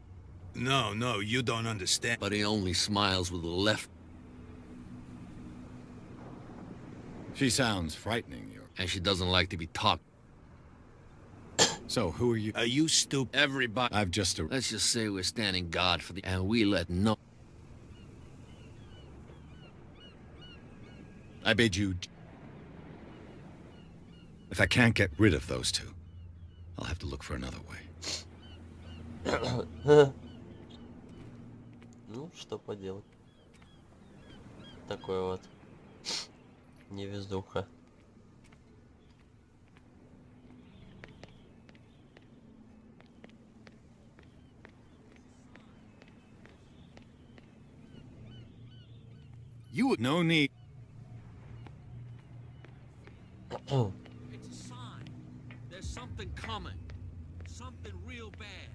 No, you don't understand. But he only smiles with the left. She sounds frightening. And she doesn't like to be talked. So, who are you? Are you stupid? Everybody. I've just... Let's just say we're standing guard for the... And we let no... I bid you... If I can't get rid of those two, I'll have to look for another way. Ну, что поделать. Такой вот невезуха. You would no need... It's a sign. There's something coming. Something real bad.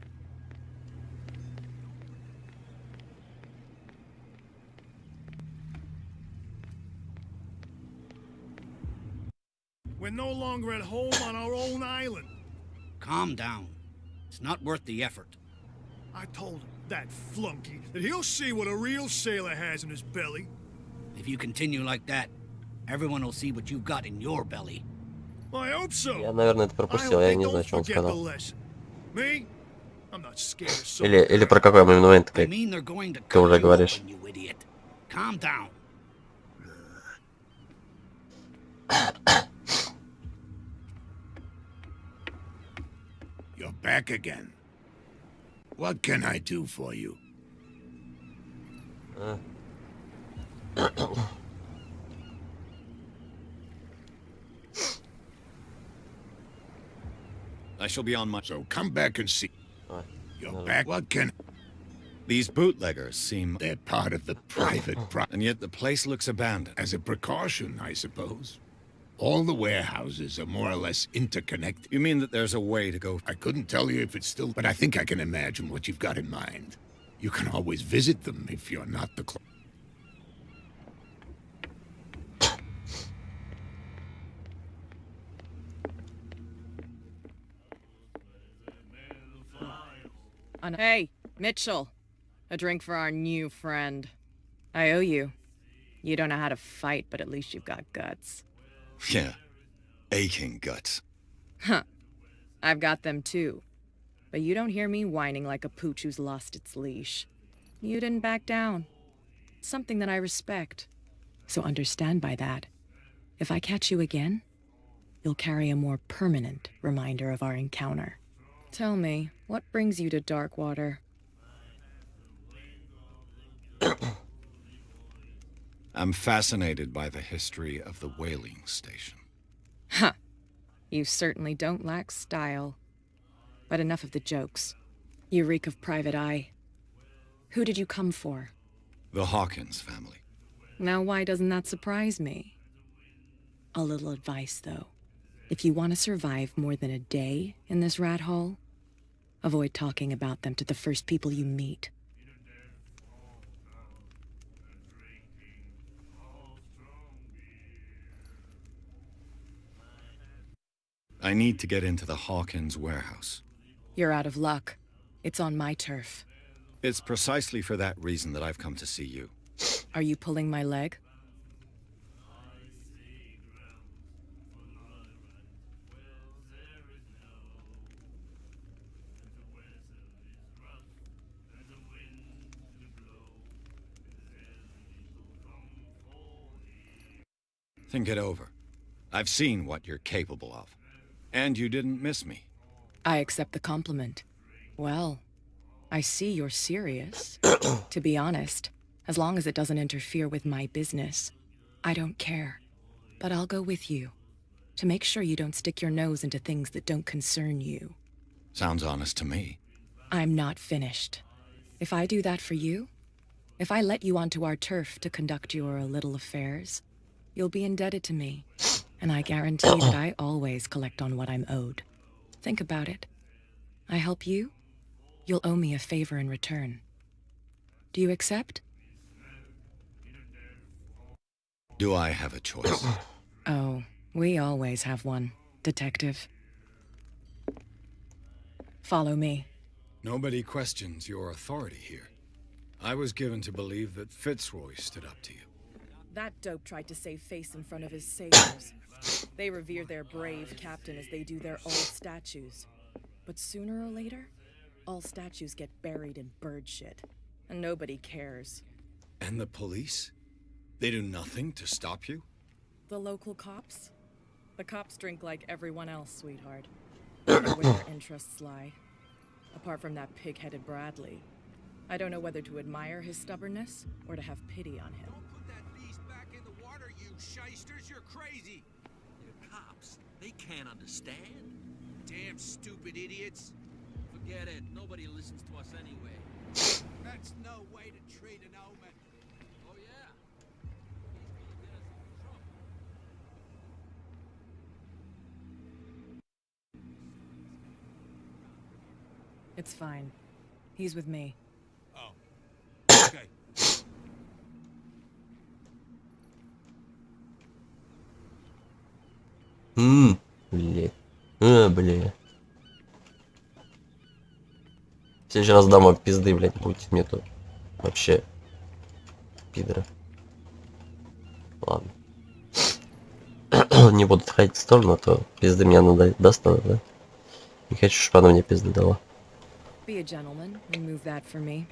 We're no longer at home on our own island. Calm down. It's not worth the effort. I told him, that flunky, that he'll see what a real sailor has in his belly. If you continue like that, everyone will see what you've got in your belly. I hope so. Я, наверное, это пропустил, я не знаю, что он сказал. Me? I'm not scared of so Или про какой момент ты уже говоришь. Calm down. You're back again. What can I do for you? I shall be on my... So come back and see. You're back. What can... These bootleggers seem... They're part of the private and yet the place looks abandoned. As a precaution, I suppose. All the warehouses are more or less interconnected. You mean that there's a way to go... I couldn't tell you if it's still... But I think I can imagine what you've got in mind. You can always visit them if you're not the... Hey, Mitchell. A drink for our new friend. I owe you. You don't know how to fight, but at least you've got guts. Yeah. Aching guts. Huh. I've got them too. But you don't hear me whining like a pooch who's lost its leash. You didn't back down. Something that I respect. So understand by that, if I catch you again, you'll carry a more permanent reminder of our encounter. Tell me, what brings you to Darkwater? I'm fascinated by the history of the whaling station. Huh. You certainly don't lack style. But enough of the jokes. You reek of private eye. Who did you come for? The Hawkins family. Now why doesn't that surprise me? A little advice, though. If you want to survive more than a day in this rat hole, avoid talking about them to the first people you meet. I need to get into the Hawkins warehouse. You're out of luck. It's on my turf. It's precisely for that reason that I've come to see you. Are you pulling my leg? Think it over. I've seen what you're capable of. And you didn't miss me. I accept the compliment. Well, I see you're serious. To be honest, as long as it doesn't interfere with my business, I don't care. But I'll go with you, to make sure you don't stick your nose into things that don't concern you. Sounds honest to me. I'm not finished. If I do that for you, if I let you onto our turf to conduct your little affairs, you'll be indebted to me. And I guarantee that I always collect on what I'm owed. Think about it. I help you, you'll owe me a favor in return. Do you accept? Do I have a choice? Oh, we always have one, Detective. Follow me. Nobody questions your authority here. I was given to believe that Fitzroy stood up to you. That dope tried to save face in front of his sailors. They revere their brave captain as they do their old statues. But sooner or later, all statues get buried in bird shit. And nobody cares. And the police? They do nothing to stop you? The local cops? The cops drink like everyone else, sweetheart. I know where their interests lie. Apart from that pig-headed Bradley, I don't know whether to admire his stubbornness or to have pity on him. Don't put that beast back in the water, you shysters! You're crazy! They're cops. They can't understand. Damn stupid idiots. Forget it. Nobody listens to us anyway. That's no way to treat an omen. Oh, yeah? He's gonna get us in trouble. It's fine. He's with me. Oh. Okay. Блин. Бля. В следующий раз дам вам пизды, блядь, будете мне тут. Вообще. Пидоры. Ладно. Не буду отходить в сторону, а то пизды мне надо даст, да? Не хочу, чтобы она мне пизды дала. Be a gentleman and move that for me.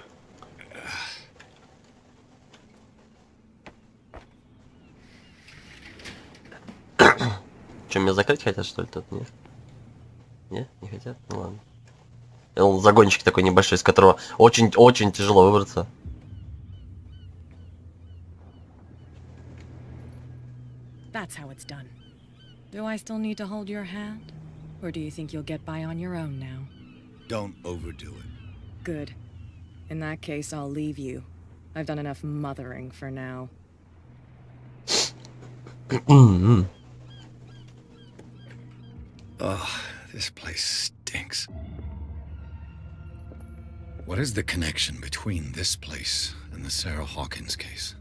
Че, меня закрыть хотят, что ли, тут? Нет? Не хотят? Ну ладно. Загончик такой небольшой, из которого очень тяжело выбраться. That's how it's done. Do I still need to hold your hand? Or do you think you'll get by on your own now? Don't overdo it. Good. In that case, I'll leave you. I've done enough mothering for now. Ugh, this place stinks. What is the connection between this place and the Sarah Hawkins case?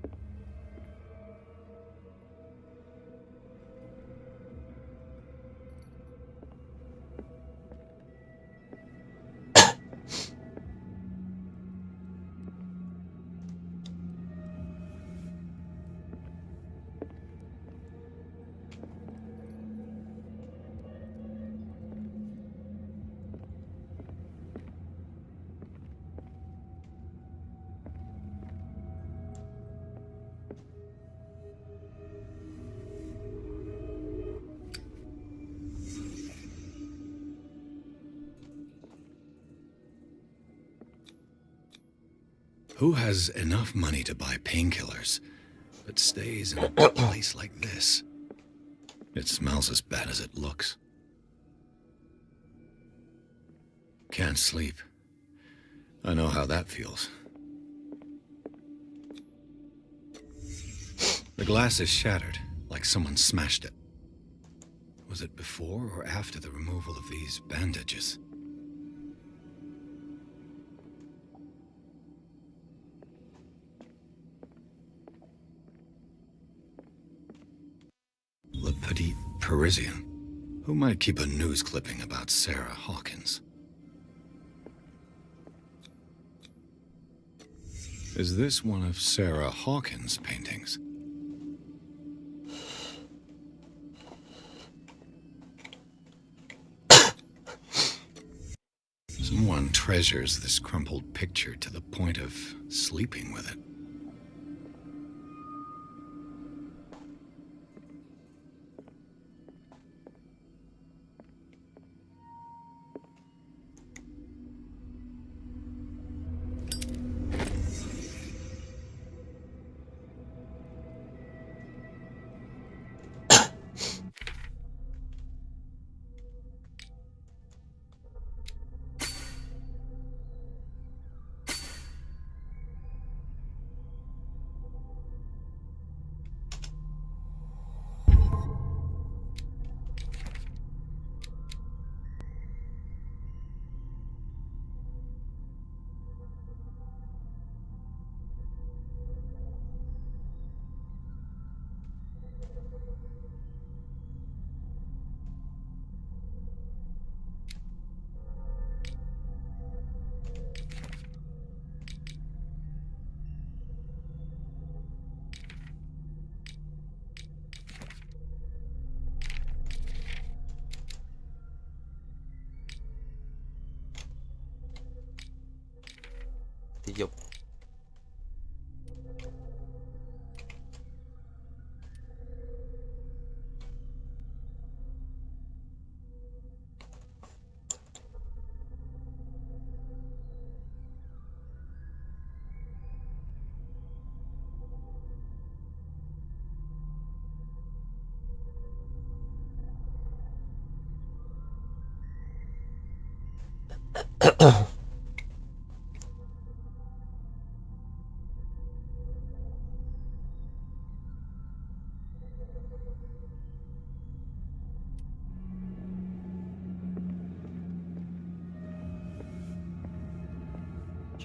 Who has enough money to buy painkillers, but stays in a place like this? It smells as bad as it looks. Can't sleep. I know how that feels. The glass is shattered, like someone smashed it. Was it before or after the removal of these bandages? Le Petit Parisien. Who might keep a news clipping about Sarah Hawkins? Is this one of Sarah Hawkins' paintings? Someone treasures this crumpled picture to the point of sleeping with it. Ёп.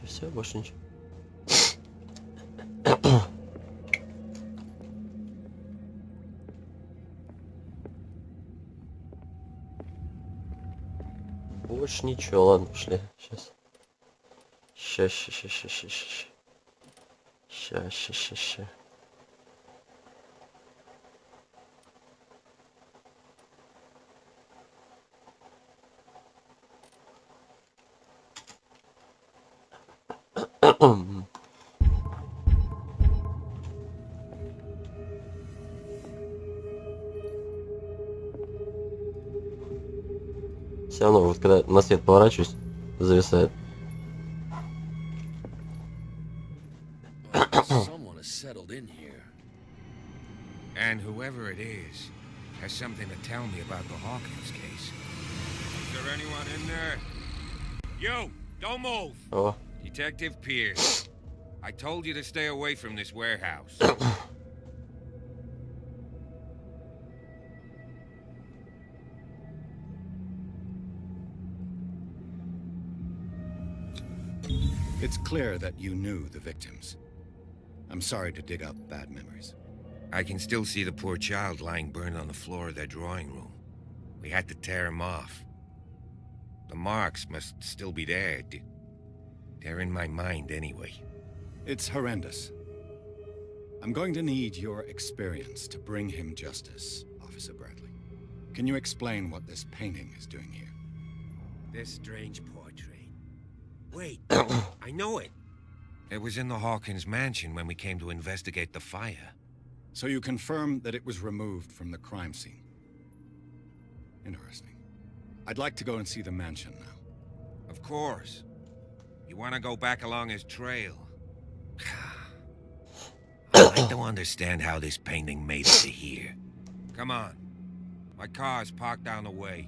Все, больше ничего. Больше ничего, ладно, пошли. Сейчас. Все равно, вот когда на свет поворачиваюсь, зависает. Someone has settled in here. And whoever it is has something to tell me about the Hawkins case. Is there anyone in there? You! Don't move! О. Detective Pierce. I told you to stay away from this warehouse. It's clear that you knew the victims. I'm sorry to dig up bad memories. I can still see the poor child lying burned on the floor of their drawing room. We had to tear him off. The marks must still be there. They're in my mind anyway. It's horrendous. I'm going to need your experience to bring him justice, Officer Bradley. Can you explain what this painting is doing here? This strange portrait. Wait, I know it. It was in the Hawkins mansion when we came to investigate the fire. So you confirm that it was removed from the crime scene. Interesting. I'd like to go and see the mansion now. Of course. You want to go back along his trail? I'd like to understand how this painting made it to here. Come on. My car's parked down the way.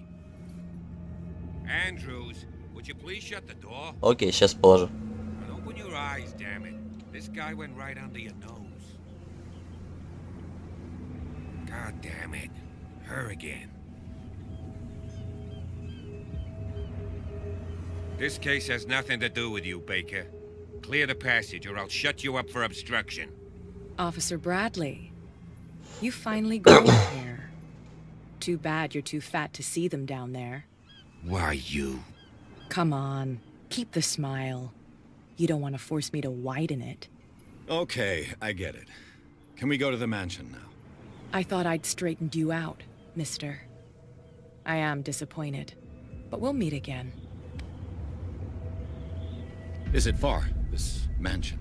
Andrews, would you please shut the door? Окей, сейчас положу. And open your eyes, damn it. This guy went right under your nose. God damn it. Her again. This case has nothing to do with you, Baker. Clear the passage or I'll shut you up for obstruction. Officer Bradley, you finally grown here. Too bad you're too fat to see them down there. Why you? Come on, keep the smile. You don't want to force me to widen it. Okay, I get it. Can we go to the mansion now? I thought I'd straightened you out, mister. I am disappointed, but we'll meet again. Is it far, this mansion?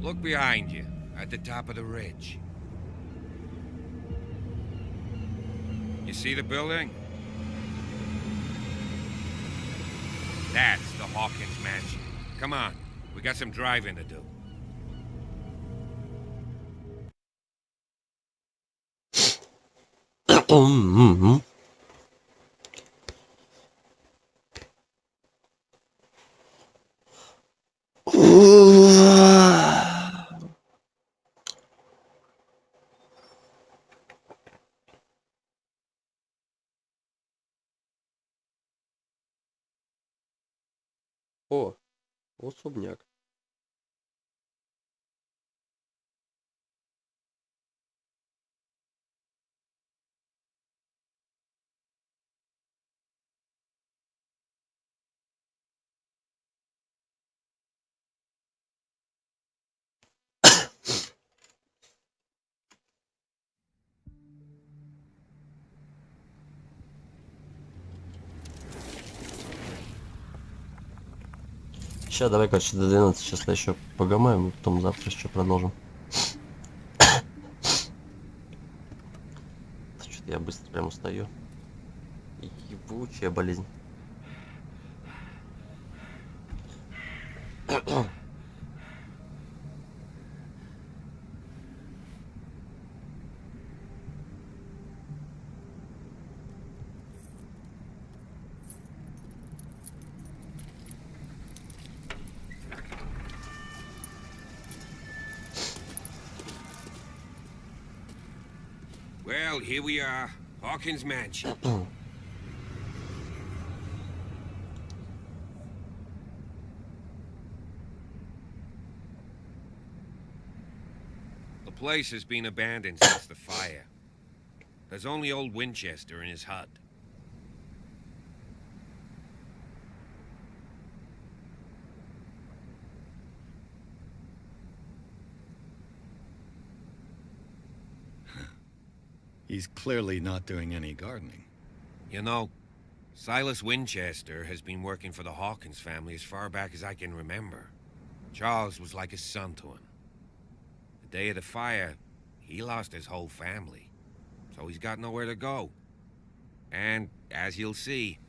Look behind you, at the top of the ridge. You see the building? That's the Hawkins mansion. Come on, we got some driving to do. О, особняк. Сейчас давай, короче, до 12 числа еще погамаем, и потом завтра еще продолжим. Что-то я быстро прям устаю. Ебучая болезнь. Well, here we are. Hawkins mansion. The place has been abandoned since the fire. There's only old Winchester in his hut. He's clearly not doing any gardening. You know, Silas Winchester has been working for the Hawkins family as far back as I can remember. Charles was like a son to him. The day of the fire, he lost his whole family, so he's got nowhere to go. And, as you'll see,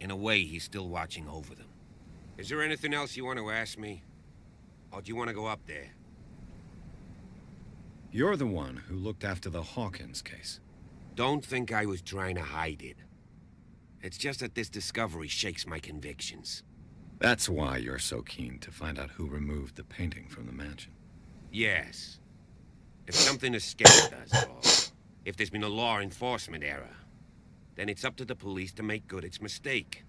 in a way, he's still watching over them. Is there anything else you want to ask me? Or do you want to go up there? You're the one who looked after the Hawkins case. Don't think I was trying to hide it. It's just that this discovery shakes my convictions. That's why you're so keen to find out who removed the painting from the mansion. Yes. If something has scared us, or if there's been a law enforcement error, then it's up to the police to make good its mistake.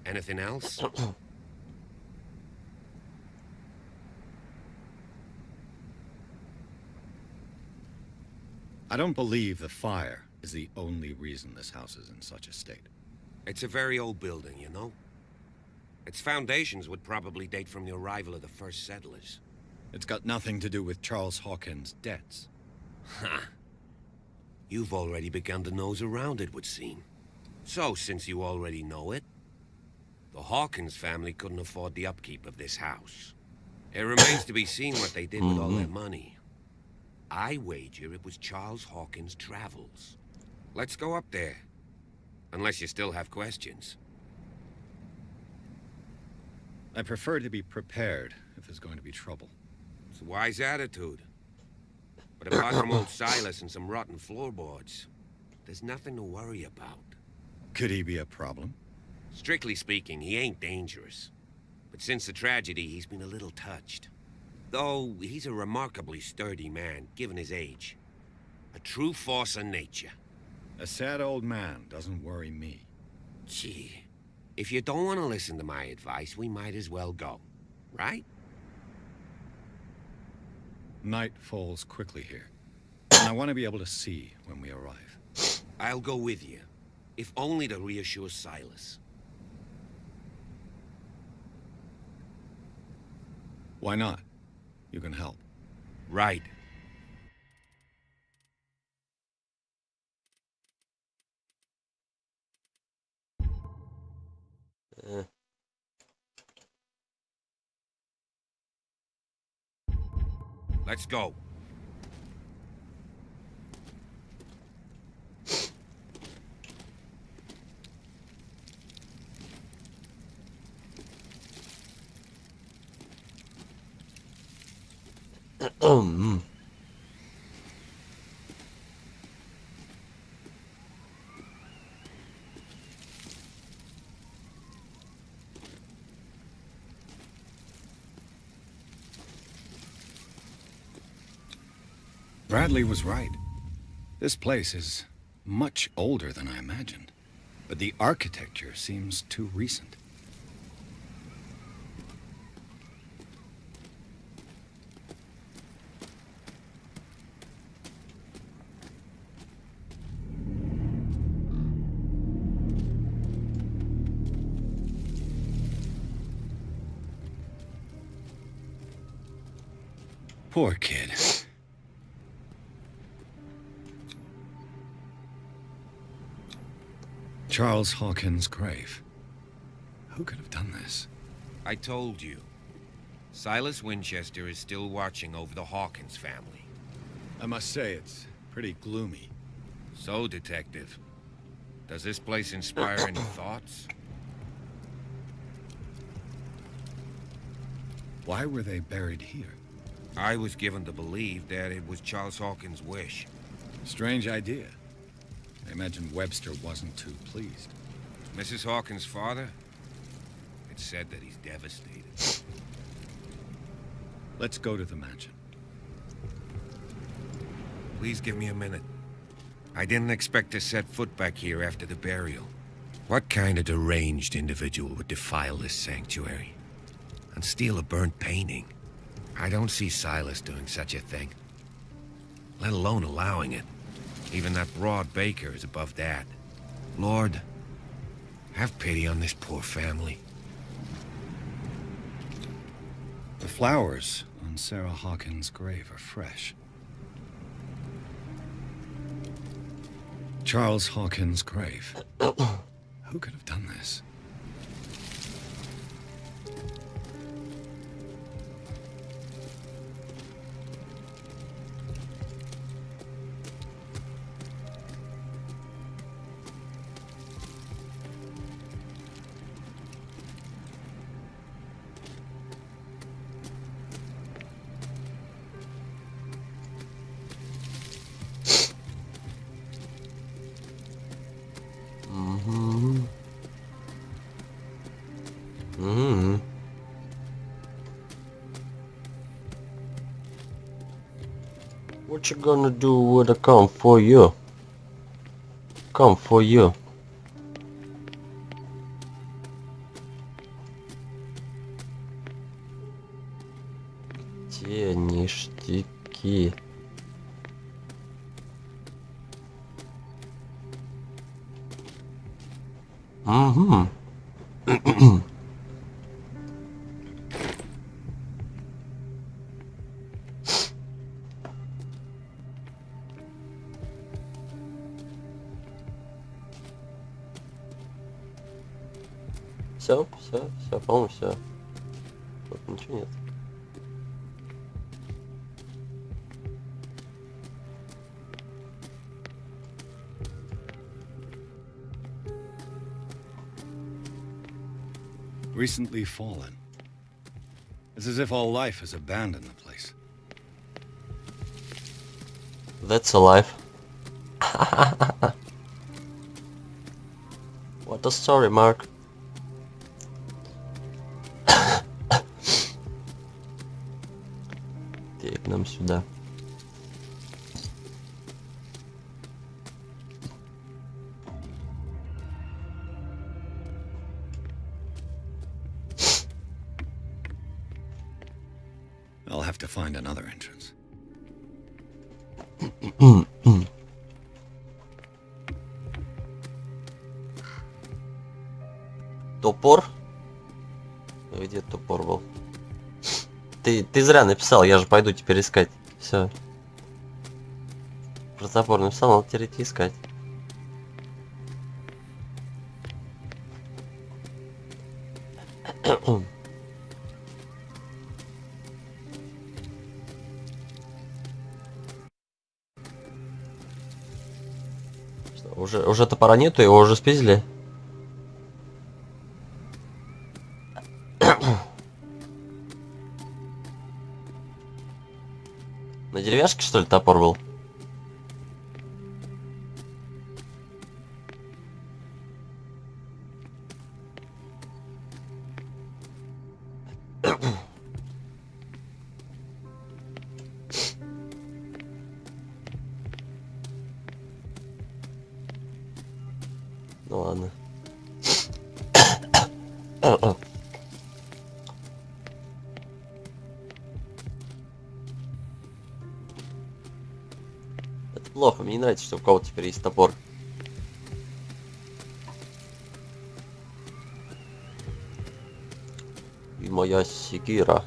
Anything else? I don't believe the fire is the only reason this house is in such a state. It's a very old building, you know? Its foundations would probably date from the arrival of the first settlers. It's got nothing to do with Charles Hawkins' debts. Ha! You've already begun to nose around, it would seem. So, since you already know it, the Hawkins family couldn't afford the upkeep of this house. It remains to be seen what they did with all their money. I wager it was Charles Hawkins' travels. Let's go up there. Unless you still have questions. I prefer to be prepared if there's going to be trouble. It's a wise attitude. But apart from old Silas and some rotten floorboards, there's nothing to worry about. Could he be a problem? Strictly speaking, he ain't dangerous. But since the tragedy, he's been a little touched. Though, he's a remarkably sturdy man, given his age. A true force of nature. A sad old man doesn't worry me. Gee, if you don't want to listen to my advice, we might as well go. Right? Night falls quickly here, and I want to be able to see when we arrive. I'll go with you, if only to reassure Silas. Why not? You can help. Right. Let's go. Bradley was right. This place is much older than I imagined, but the architecture seems too recent. Poor kid. Charles Hawkins' grave. Who could have done this? I told you. Silas Winchester is still watching over the Hawkins family. I must say, it's pretty gloomy. So, Detective, does this place inspire any thoughts? Why were they buried here? I was given to believe that it was Charles Hawkins' wish. Strange idea. I imagine Webster wasn't too pleased. Mrs. Hawkins' father? It's said that he's devastated. Let's go to the mansion. Please give me a minute. I didn't expect to set foot back here after the burial. What kind of deranged individual would defile this sanctuary? And steal a burnt painting? I don't see Silas doing such a thing. Let alone allowing it. Even that broad baker is above that. Lord, have pity on this poor family. The flowers on Sarah Hawkins' grave are fresh. Charles Hawkins' grave. Who could have done this? What you gonna do with a come for you? Come for you. Те ништяки. Угу. Все, по-моему, все. Тут ничего нет. Recently fallen. It's as if all life has abandoned the place. That's alive. What a story, Mark. Так, нам сюда. I'll have to find another entrance. Топор? Где топор был? Ты зря написал, я же пойду теперь искать. Все. Про топор написал, надо теперь идти искать. Уже топора нету, его уже спиздили. На деревяшке, что ли, топор был? Ну ладно. Это плохо, мне не нравится, что у кого-то теперь есть топор. И моя секира.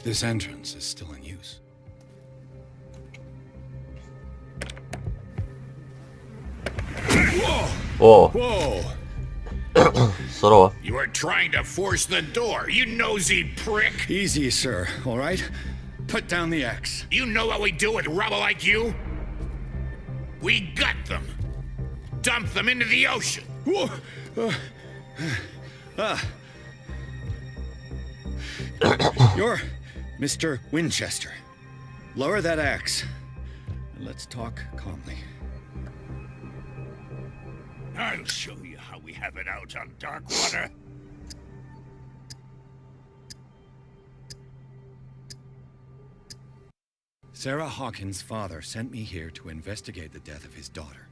This entrance is still in use. О! Сурово. You are trying to force the door, you nosy prick! Easy, sir, all right? Put down the axe. You know what we do with rubble like you? We gut them. Dump them into the ocean. You're Mr. Winchester. Lower that axe. And let's talk calmly. I'll show you how we have it out on Darkwater. Sarah Hawkins' father sent me here to investigate the death of his daughter.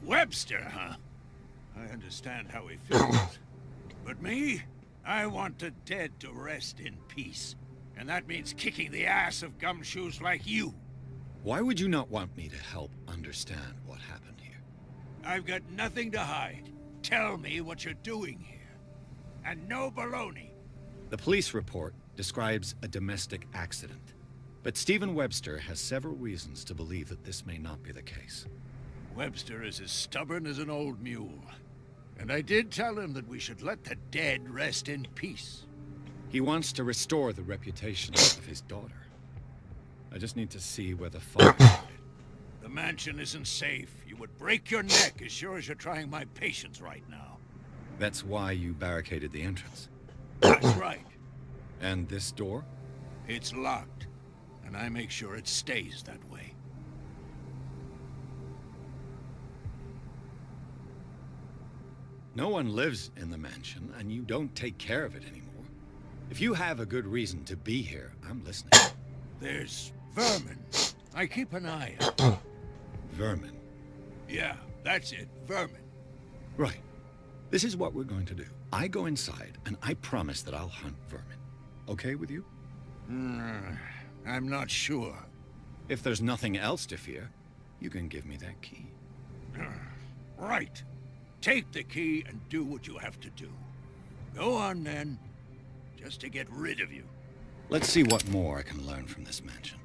Webster, huh? I understand how he feels. But me? I want the dead to rest in peace. And that means kicking the ass of gumshoes like you. Why would you not want me to help understand what happened here? I've got nothing to hide. Tell me what you're doing here. And no baloney. The police report describes a domestic accident. But Stephen Webster has several reasons to believe that this may not be the case. Webster is as stubborn as an old mule. And I did tell him that we should let the dead rest in peace. He wants to restore the reputation of his daughter. I just need to see where the fire started. The mansion isn't safe. You would break your neck as sure as you're trying my patience right now. That's why you barricaded the entrance. That's right. And this door? It's locked, and I make sure it stays that way. No one lives in the mansion, and you don't take care of it anymore. If you have a good reason to be here, I'm listening. There's vermin. I keep an eye out. Vermin? Yeah, that's it, vermin. Right. This is what we're going to do. I go inside, and I promise that I'll hunt vermin. Okay with you? I'm not sure. If there's nothing else to fear, you can give me that key. Right. Take the key and do what you have to do. Go on, then. Just to get rid of you. Let's see what more I can learn from this mansion.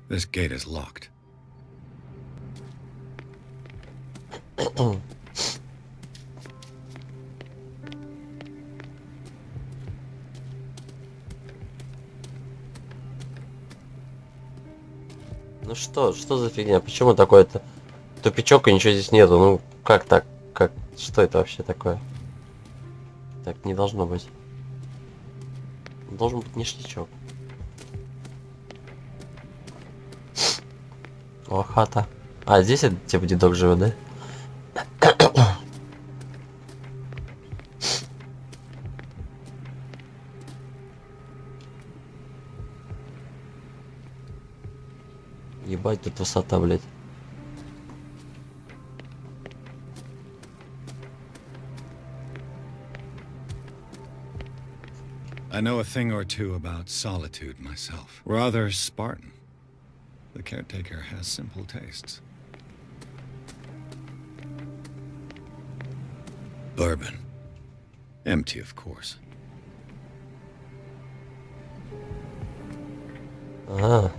This gate is locked. Ну что за фигня? Почему такой-то тупичок и ничего здесь нету? Ну как так? Как? Что это вообще такое? Так не должно быть. Должен быть ништячок. О, хата. А, здесь это типа дедок живет, да? Ебать, тут высота, блядь. I know a thing or two about solitude myself. Rather Spartan. The caretaker has simple tastes. Bourbon. Empty, of course. Ah.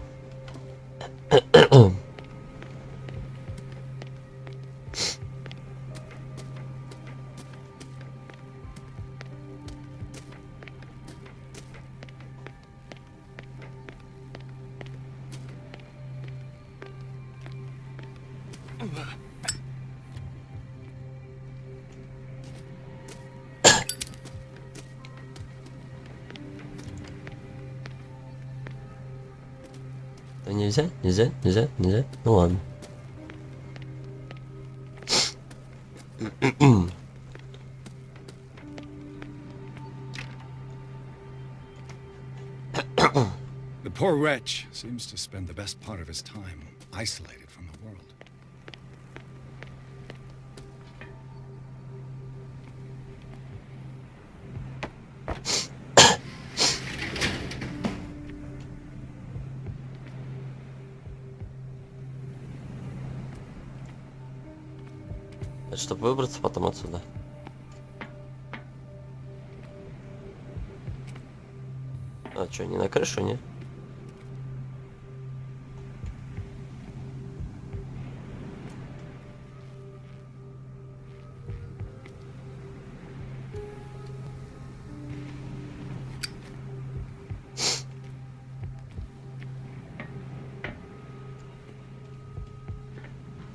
Да нельзя. Ну ладно. The poor wretch seems to spend the best part of his time isolated from the world. Это чтобы выбраться потом отсюда. А что, не на крышу, не?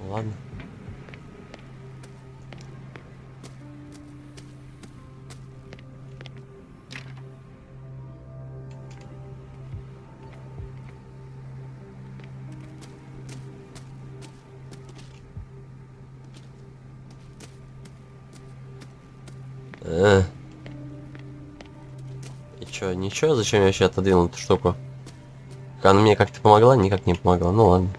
Ладно. И чё, ничего? Зачем я вообще отодвинул эту штуку? Она мне как-то помогла? Никак не помогла. Ну ладно.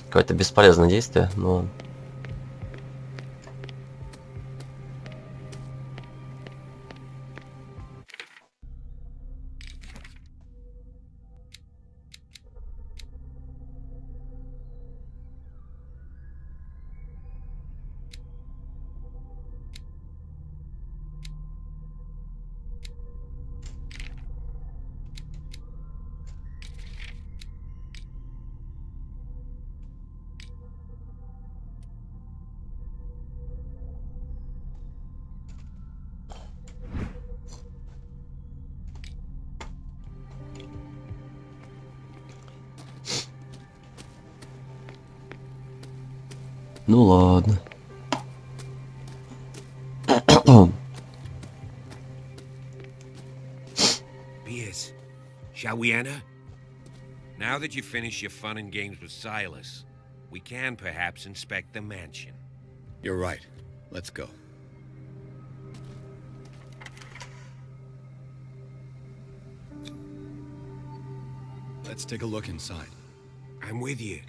Какое-то бесполезное действие, но ладно. Ну ладно. Pierce, shall we enter? Now that you've finished your fun and games with Silas, we can perhaps inspect the mansion. You're right. Let's go. Let's take a look inside. I'm with you.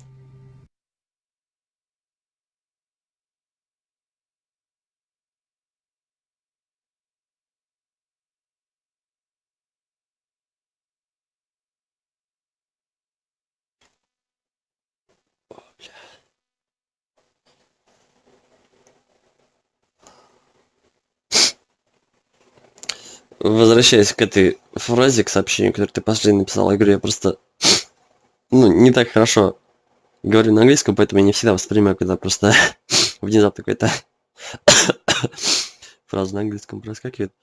Возвращаясь к этой фразе, к сообщению, которое ты последний написал, я говорю, я просто, не так хорошо говорю на английском, поэтому я не всегда воспринимаю, когда просто внезапно какая-то фраза на английском проскакивает.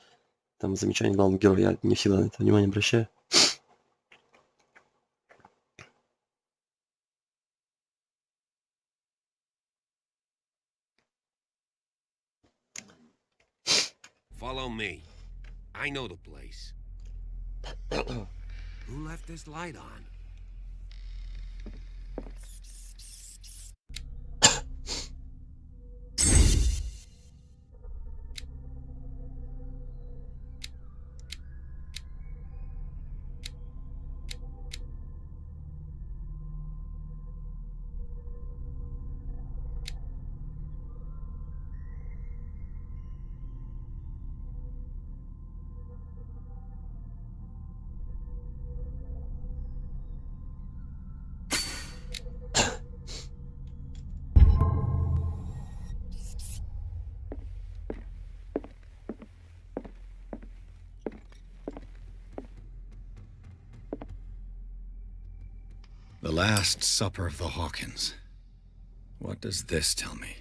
Там замечание главного героя, я не всегда на это внимание обращаю. Follow me. I know the place. Who left this light on? The Last Supper of the Hawkins. What does this tell me?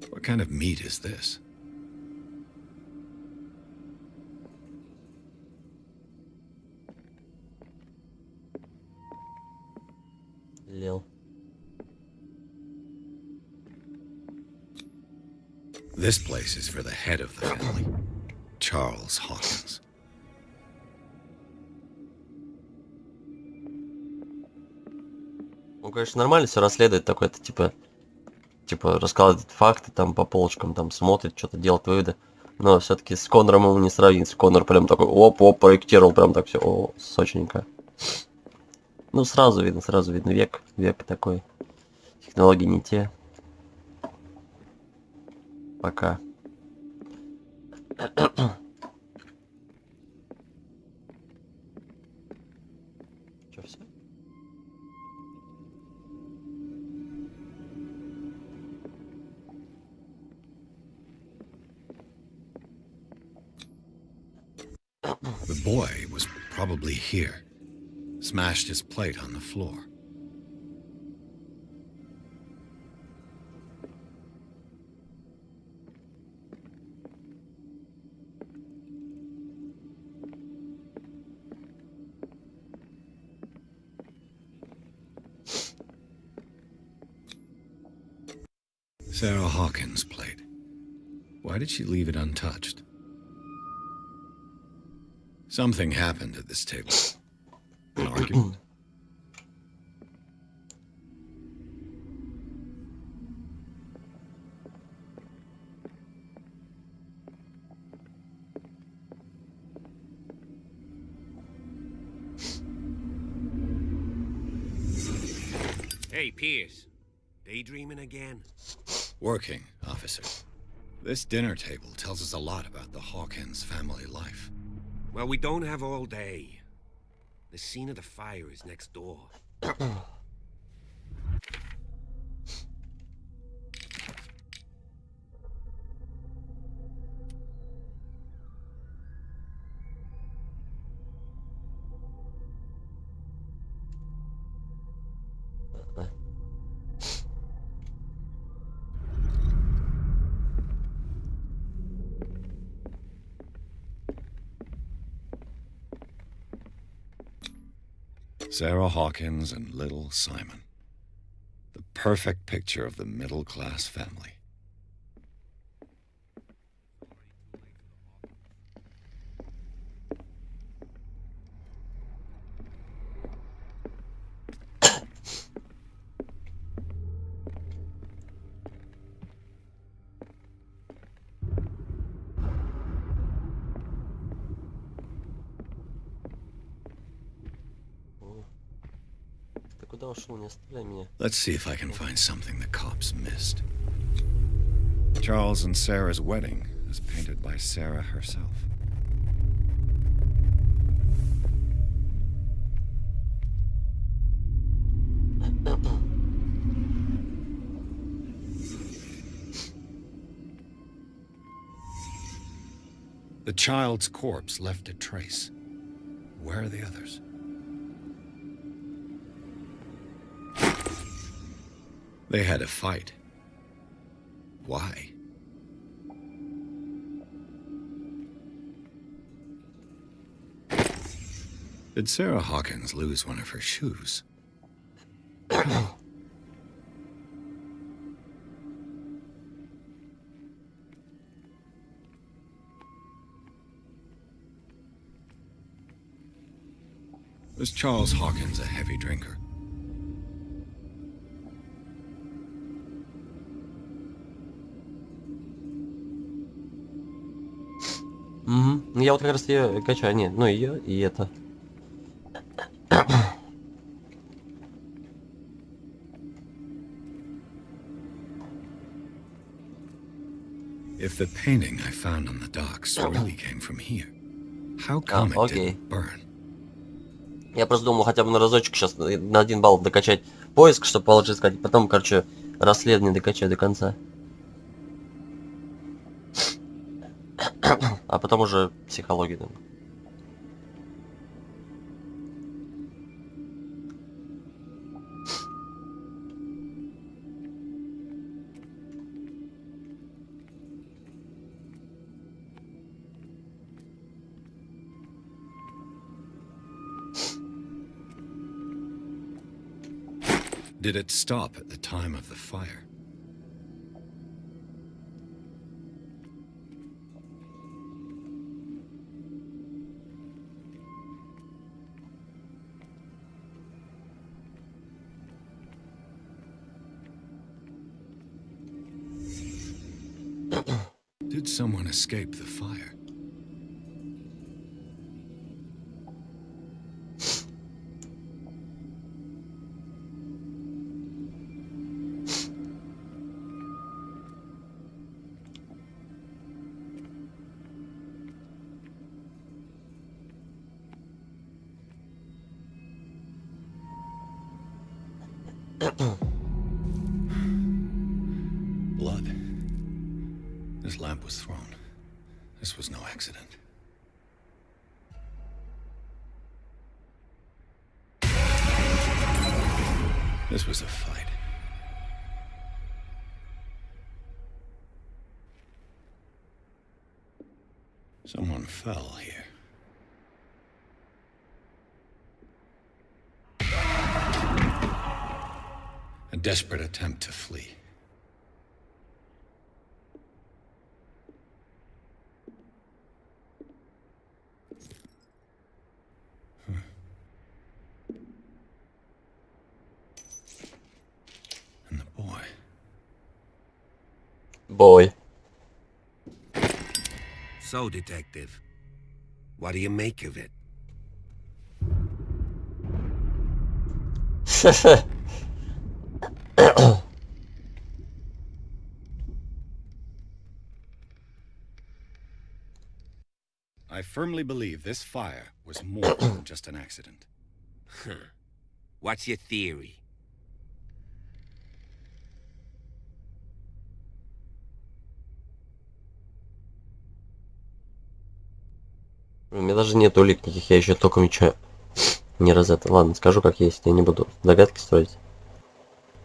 What kind of meat is this? Lil. This place is for the head of the family, Charles Hawkins. Он, конечно, нормально все расследует, такой-то, типа раскладывает факты там по полочкам, там смотрит, что-то делает выводы. Но все-таки с Коннором ему не сравнится. Коннор прям такой, оп, проектировал, прям так все, сочненько. Ну, сразу видно, век такой. Технологии не те. Пока. Чё, все? The boy was probably here. Smashed his plate on the floor. Sarah Hawkins' plate. Why did she leave it untouched? Something happened at this table. An argument? Hey, Pierce. Daydreaming again? Working, officer. This dinner table tells us a lot about the Hawkins family life. Well, we don't have all day. The scene of the fire is next door. Sarah Hawkins and little Simon. The perfect picture of the middle-class family. Куда ушел? Не оставляй меня. Let's see if I can find something the cops missed. Charles and Sarah's wedding is painted by Sarah herself. The child's corpse left a trace. Where are the others? They had a fight. Why? Did Sarah Hawkins lose one of her shoes? Was Charles Hawkins a heavy drinker? Угу. Я вот как раз ее качаю. Нет, ну ее и это. If the painting I found on the docks really came from here, how come it didn't burn? Я просто думал хотя бы на разочек сейчас на 1 балл докачать поиск, чтобы получше искать. Потом, короче, расследование докачать до конца. А потом уже психологию, думаю. Did it stop at the time of the fire? Did someone escape the fire? Blood. This lamp was thrown. This was no accident. This was a fight. Someone fell here. A desperate attempt to flee. And the boy. Boy. So, Detective, what do you make of it? I firmly believe this fire was more than just an accident. What's your theory? У меня даже нет улик никаких, я еще только ничего не это. Ладно, скажу как есть, я не буду догадки строить.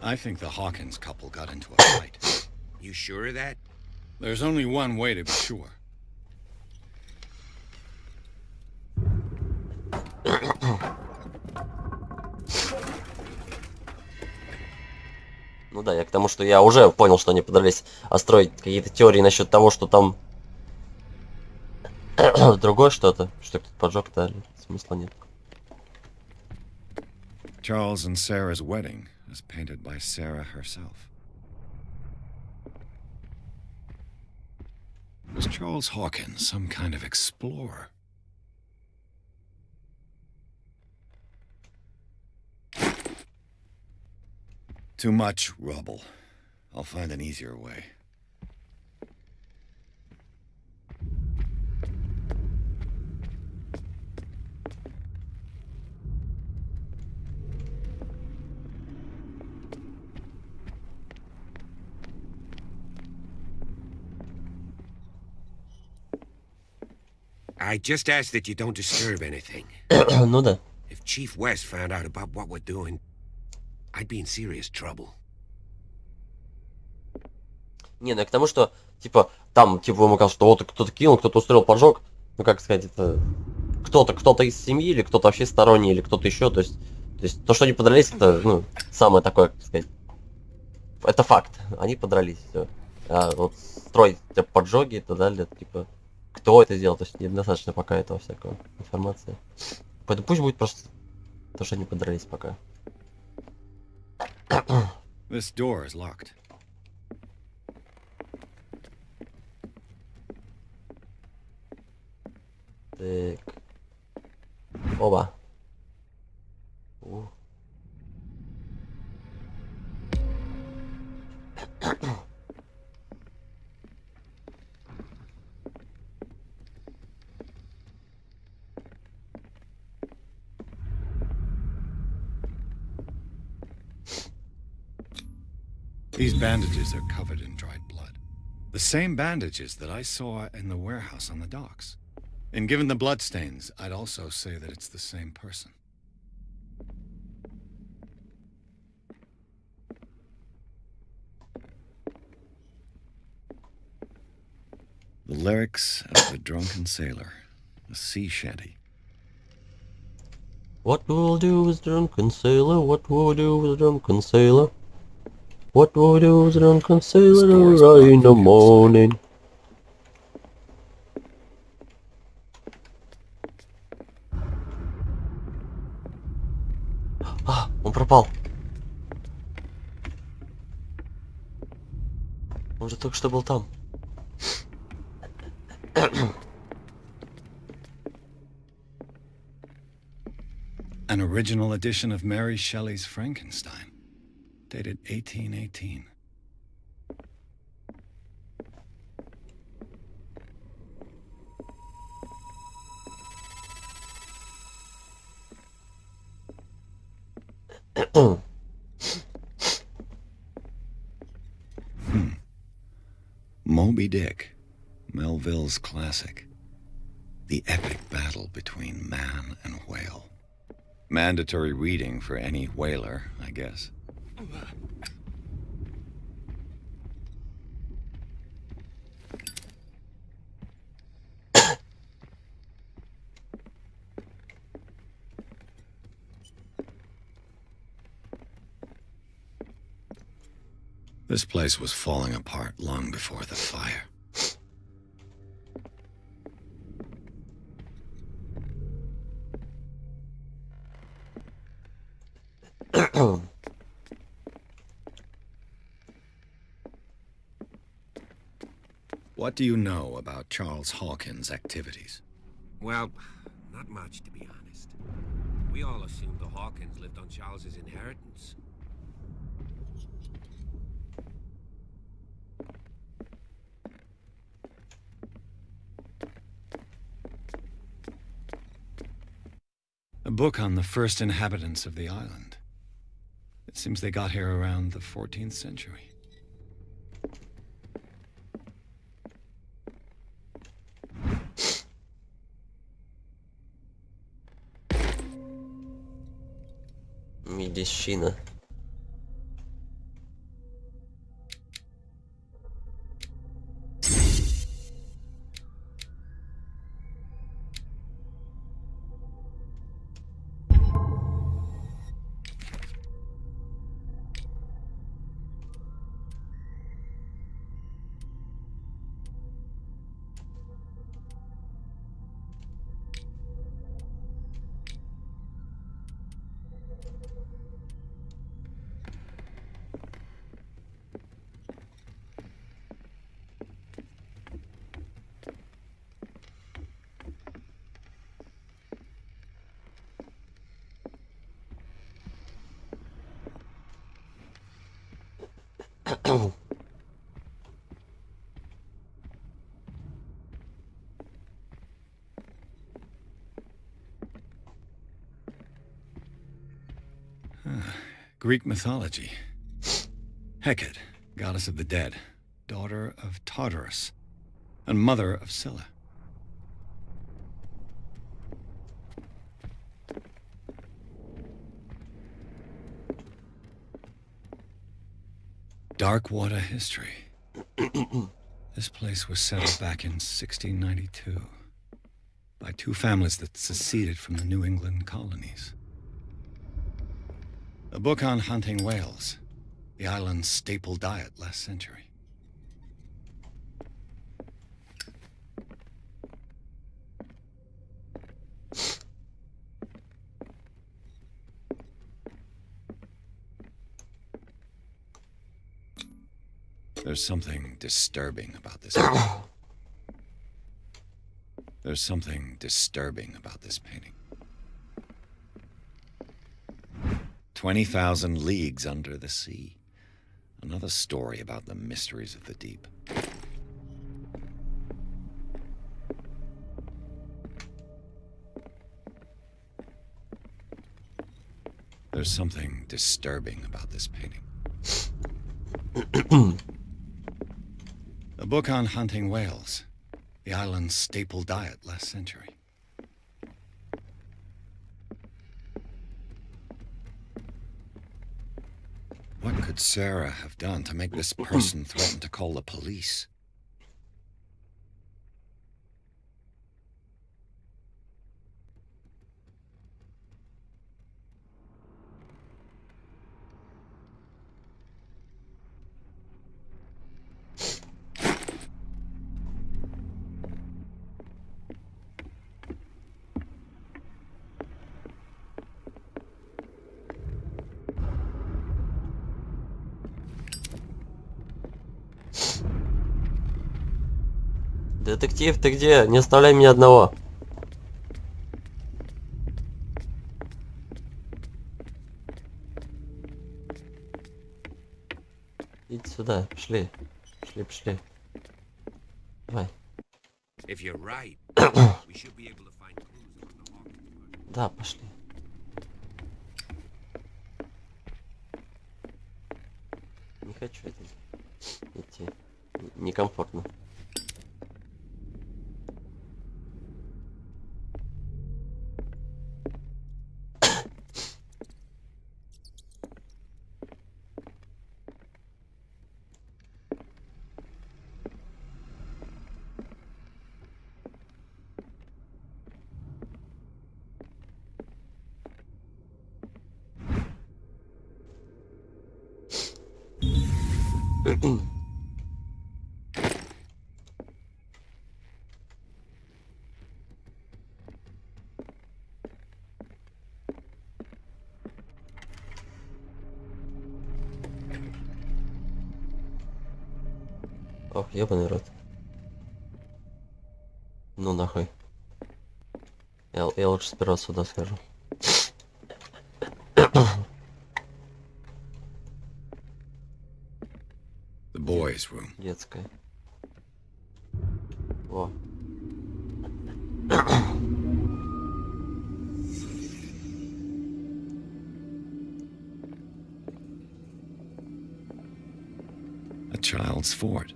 I think the Hawkins couple got into a fight. You sure of that? There's only one way to be sure. Ну да, я к тому, что я уже понял, что они подрались, а строить какие-то теории насчет того, что там другое что-то, что кто-то поджег-то, смысла нет. Charles and Sarah's wedding is painted by Sarah herself. Was Charles Hawkins some kind of explorer? Too much rubble. I'll find an easier way. I just ask that you don't disturb anything. Ну да. If Chief West found out about what we're doing, I'd be in serious trouble. Не, ну я к тому, что, типа, там, типа, ему казалось, что вот кто-то кинул, кто-то устроил поджог. Ну, как сказать, это... Кто-то из семьи, или кто-то вообще сторонний, или кто-то еще. То есть, то, что они подрались, это, ну, самое такое, как сказать... Это факт. Они подрались, все. А вот строить типа, поджоги и так далее, типа... Кто это сделал? То есть недостаточно пока этого всякого информации. Поэтому пусть будет просто то, что они подрались пока. This door is locked. Так. Оба. These bandages are covered in dried blood. The same bandages that I saw in the warehouse on the docks. And given the bloodstains, I'd also say that it's the same person. The lyrics of The Drunken Sailor, a sea shanty. What will do with drunken sailor? What will do with drunken sailor? What will do with drunken sailor in the morning? А, он пропал. Он же только что был там. An original edition of Mary Shelley's Frankenstein, dated 1818. Moby Dick, Melville's classic. The epic battle between man and whale. Mandatory reading for any whaler, I guess. This place was falling apart long before the fire. What do you know about Charles Hawkins' activities? Well, not much, to be honest. We all assumed the Hawkins lived on Charles's inheritance. A book on the first inhabitants of the island. It seems they got here around the 14th century. Медицина. Greek mythology. Hecate, goddess of the dead, daughter of Tartarus, and mother of Scylla. Darkwater history. This place was settled back in 1692 by two families that seceded from the New England colonies. A book on hunting whales, the island's staple diet last century. There's something disturbing about this painting. There's something disturbing about this painting. 20,000 leagues under the sea. Another story about the mysteries of the deep. There's something disturbing about this painting. A book on hunting whales, the island's staple diet last century. What could Sarah have done to make this person threaten to call the police? Детектив, ты где? Не оставляй меня одного. Иди сюда, пошли. Пошли. Давай. Да, пошли. Не хочу идти. Некомфортно. Ох, ёбаный рот. Ну нахуй. Я лучше сперва сюда схожу. The boys' room. Детская. О. A child's fort.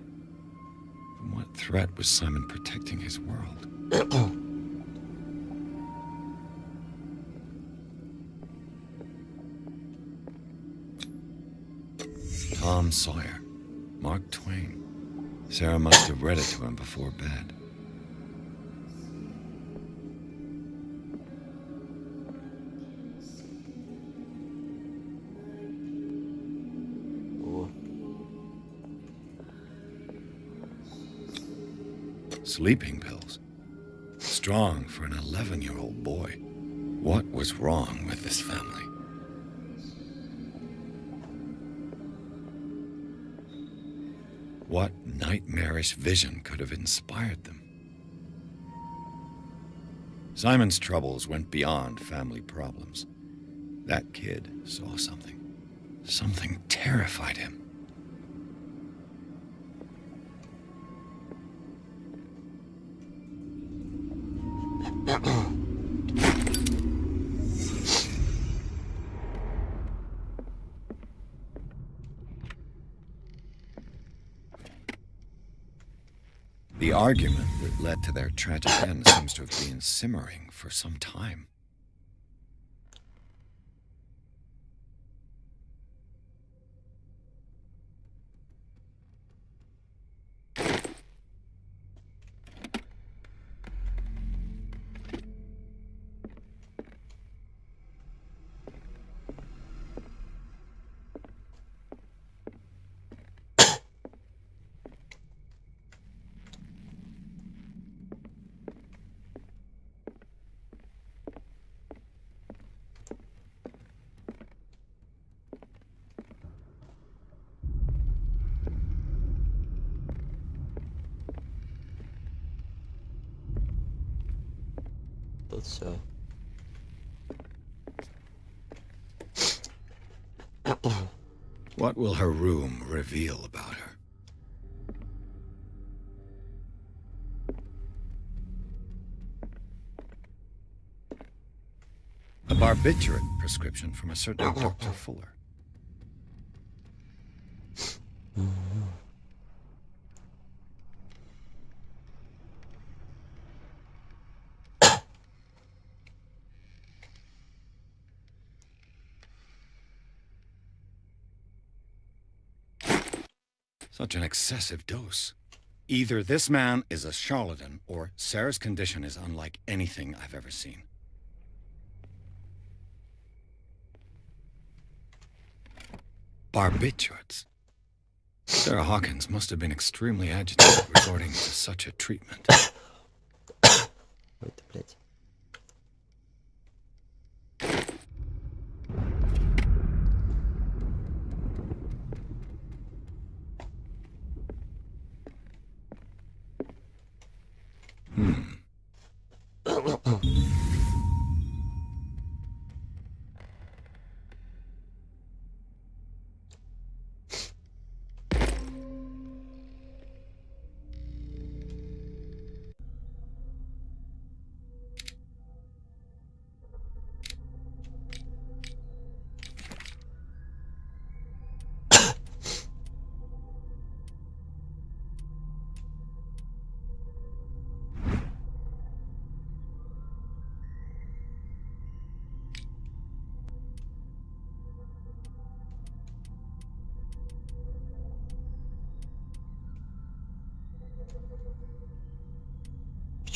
From what threat was Simon protecting his world? Tom Sawyer. Mark Twain. Sarah must have read it to him before bed. Sleeping pills. Strong for an 11-year-old boy. What was wrong with this family? What nightmarish vision could have inspired them? Simon's troubles went beyond family problems. That kid saw something. Something terrified him. The argument that led to their tragic end seems to have been simmering for some time. Тут все. What will her room reveal about her? A barbiturate prescription from a certain Dr. Fuller. Such an excessive dose. Either this man is a charlatan, or Sarah's condition is unlike anything I've ever seen. Barbiturates. Sarah Hawkins must have been extremely agitated resorting to such a treatment. Ой, ты, блядь.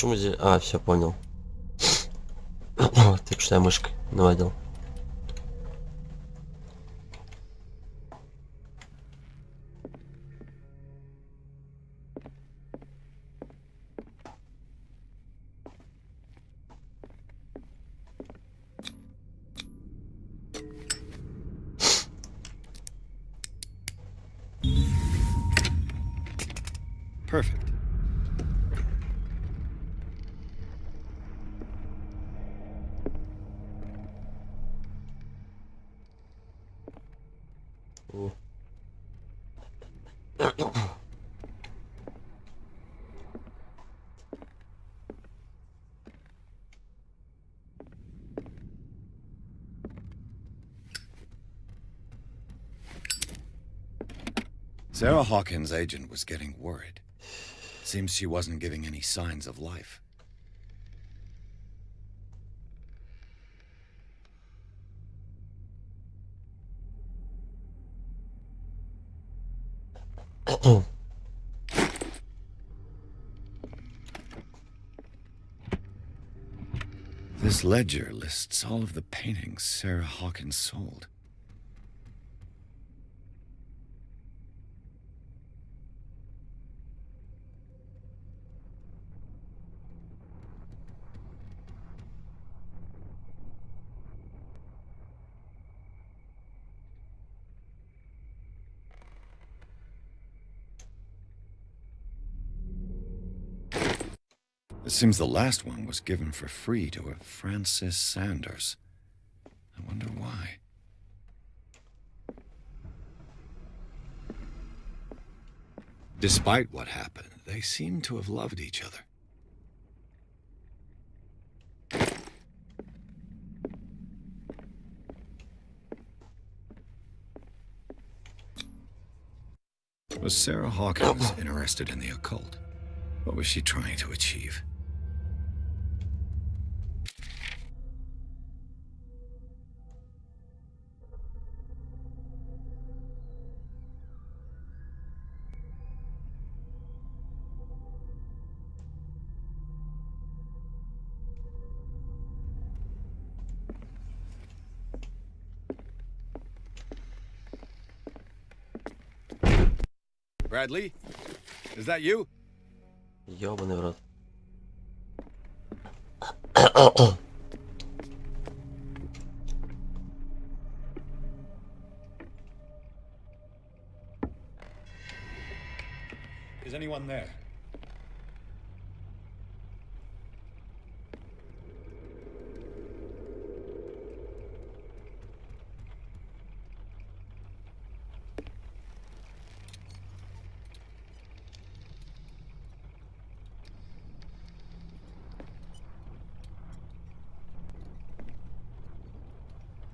Почему здесь... А, все, понял. Ты что я мышкой наводил. Perfect. Sarah Hawkins' agent was getting worried. Seems she wasn't giving any signs of life. This ledger lists all of the paintings Sarah Hawkins sold. It seems the last one was given for free to a Francis Sanders. I wonder why. Despite what happened, they seem to have loved each other. Was Sarah Hawkins interested in the occult? What was she trying to achieve? Bradley? Is that you? Ёбаный в рот. Is anyone there?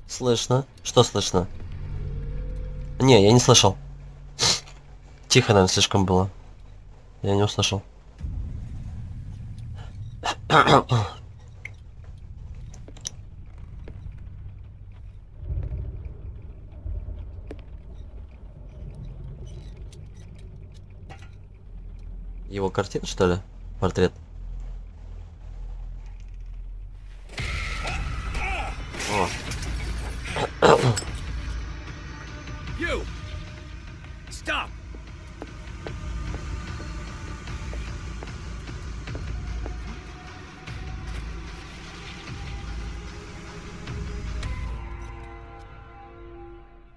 Слышно? Что слышно? Не, я не слышал. Тихо, наверное, слишком было. Я не услышал. Его картина, что ли? Портрет. О. You! Stop!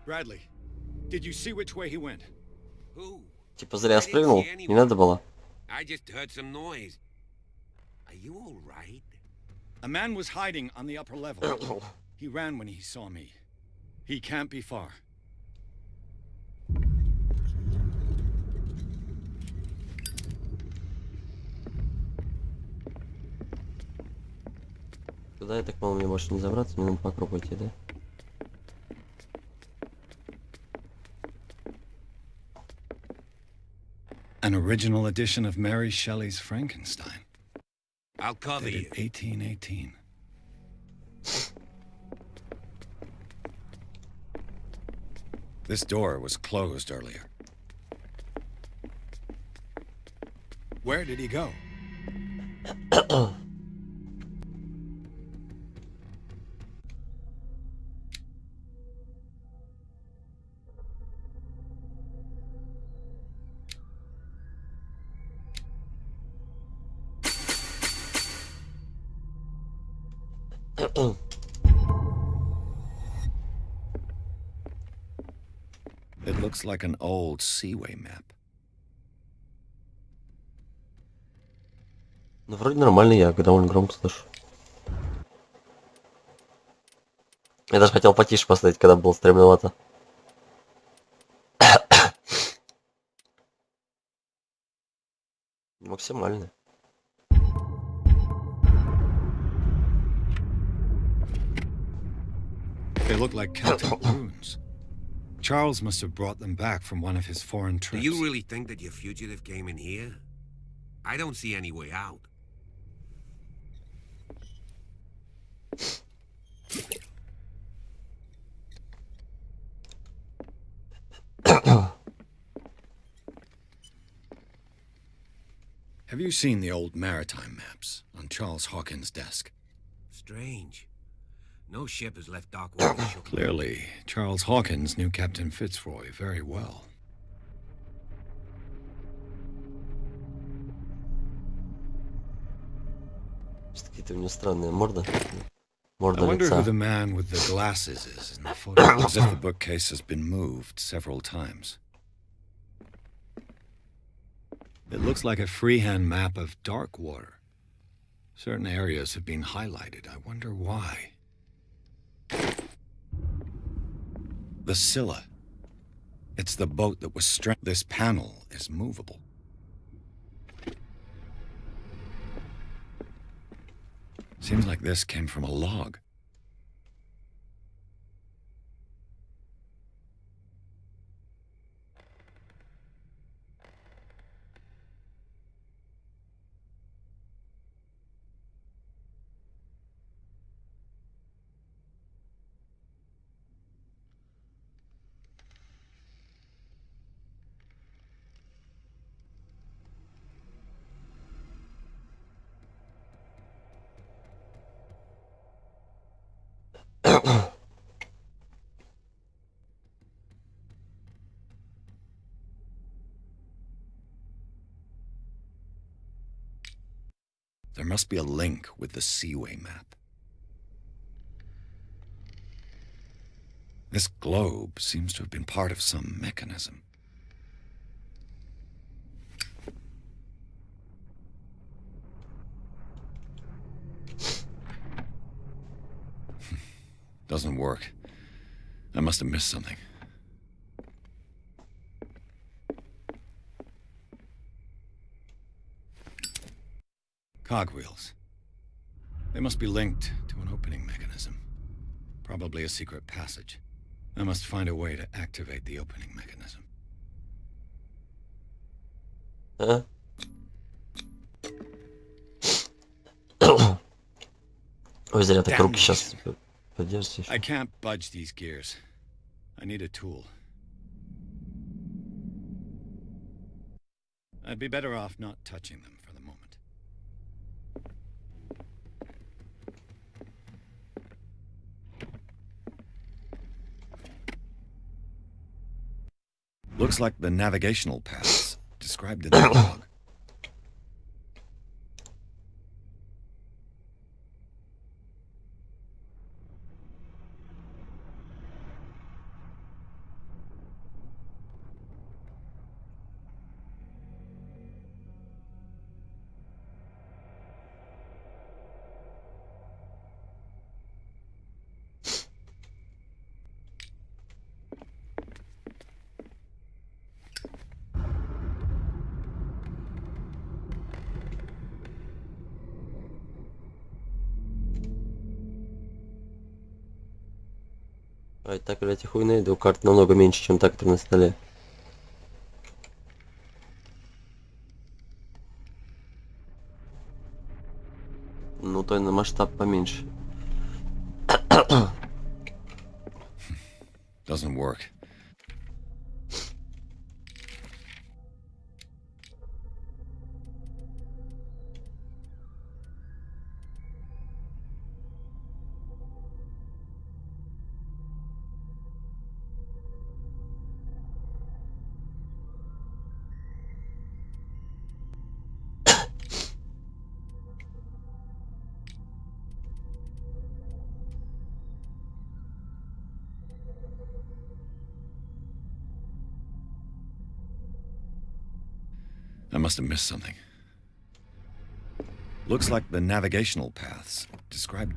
Bradley, did you see which way he went? Who? Типа зря спрыгнул, не надо было. I just heard some noise. Are you all right? A man was hiding on the upper level. He ran when he saw me. He can't be far. Туда я так понял, мне больше не забраться, мне надо по кругу идти, да? An original edition of Mary Shelley's Frankenstein. I'll cover you. 1818. This door was closed earlier. Where did he go? It looks like an old Seaway map. Ну, вроде нормально, я довольно громко слышу. Я даже хотел потише поставить, когда было стремновато. Максимально. They look like Celtic runes. Charles must have brought them back from one of his foreign Do trips. you really think that your fugitive came in here? I don't see any way out. Have you seen the old maritime maps on Charles Hawkins' desk? Strange. No ship has left dock waters. Clearly, Charles Hawkins knew Captain Fitzroy very well. Какие-то у него странные морды. I Морда wonder who лица. the man with the glasses is in the photo, as if the bookcase has been moved several times. It looks like a freehand map of dark water. Certain areas have been highlighted. I wonder why. The Scylla. It's the boat that was stranded. This panel is movable. Seems like this came from a log. There must be a link with the Seaway map. This globe seems to have been part of some mechanism. Doesn't work. I must have missed something. Cogwheels. They must be linked to an opening mechanism. Probably a secret passage. I must find a way to activate the opening mechanism. А? Ой, зря так руки сейчас подержите. I can't budge these gears. I need a tool. I'd be better off not touching them for the moment. Looks like the navigational paths described in the log. Ой, так, блядь, хуй найду. Карт намного меньше, чем так на столе. Ну, то и на масштаб поменьше. Doesn't work. I must have missed something. Looks like the navigational paths described.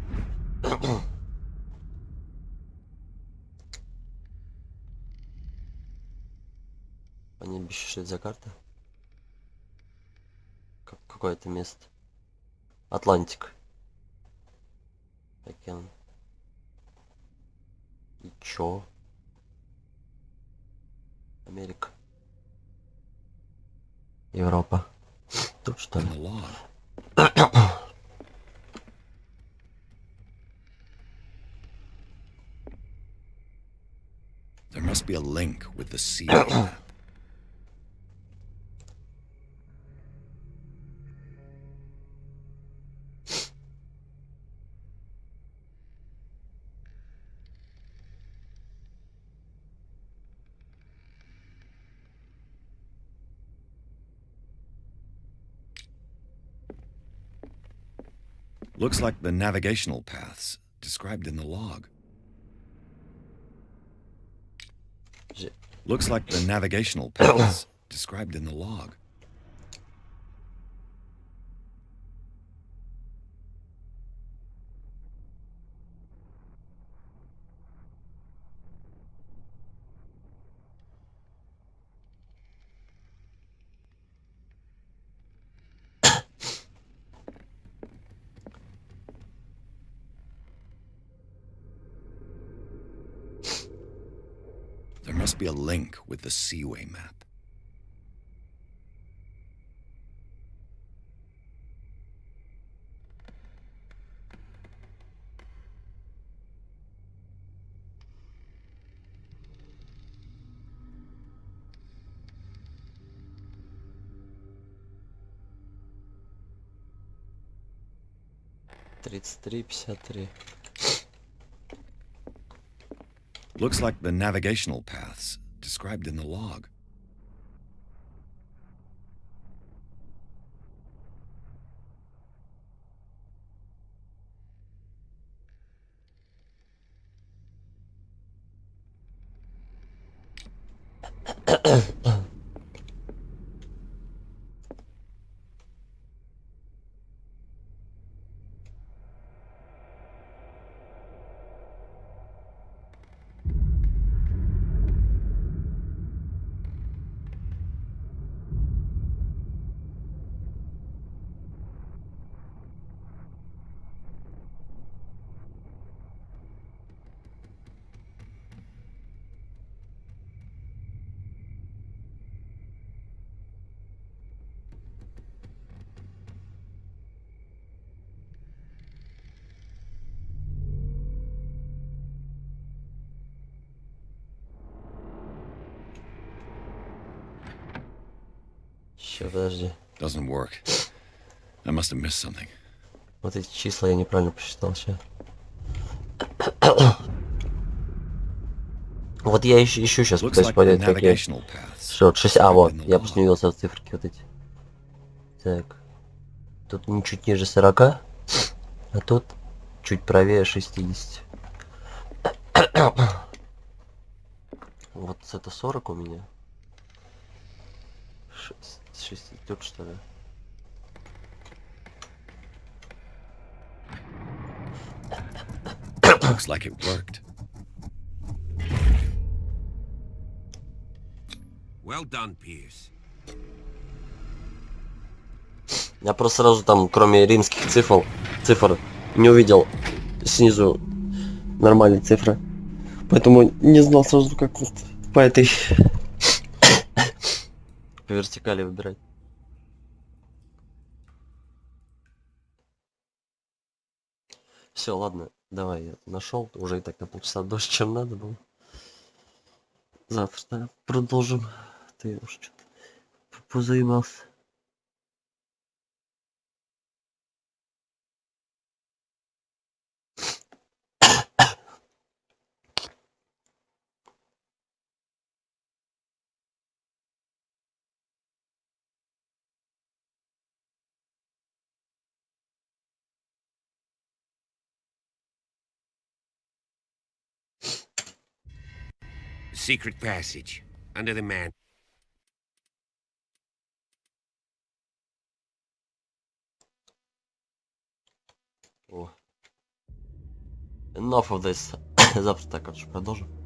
Они обещают, что это за карта? Какое-то место. Атлантик. Океан. И чё? Америка. Европа. Тут что ли? There must be a link with the sea map. Looks like the navigational paths described in the log. Looks like the navigational paths described in the log. There must be a link with the Seaway map. Looks like the navigational paths described in the log. Ща, подожди. Doesn't work. I must have missed something. Вот эти числа я неправильно посчитал сейчас. Вот я еще сейчас Looks пытаюсь like the понять, какие... navigational paths. Что, 6... А, вот, я просто не видел сразу циферки вот эти. Так. Тут чуть ниже 40, а тут чуть правее 60. Вот это 40 у меня. 6 тут что ли? Looks like it worked. Well done, Pierce. Я просто сразу там, кроме римских цифр не увидел снизу нормальные цифры. Поэтому не знал сразу, как вот по этой по вертикали выбирать. Все, ладно, давай, я нашел. Уже и так на полчаса дольше, чем надо было. Завтра продолжим. Ты уж что-то позаебался. Secret passage under the man. Enough of this. Завтра так, короче, продолжим.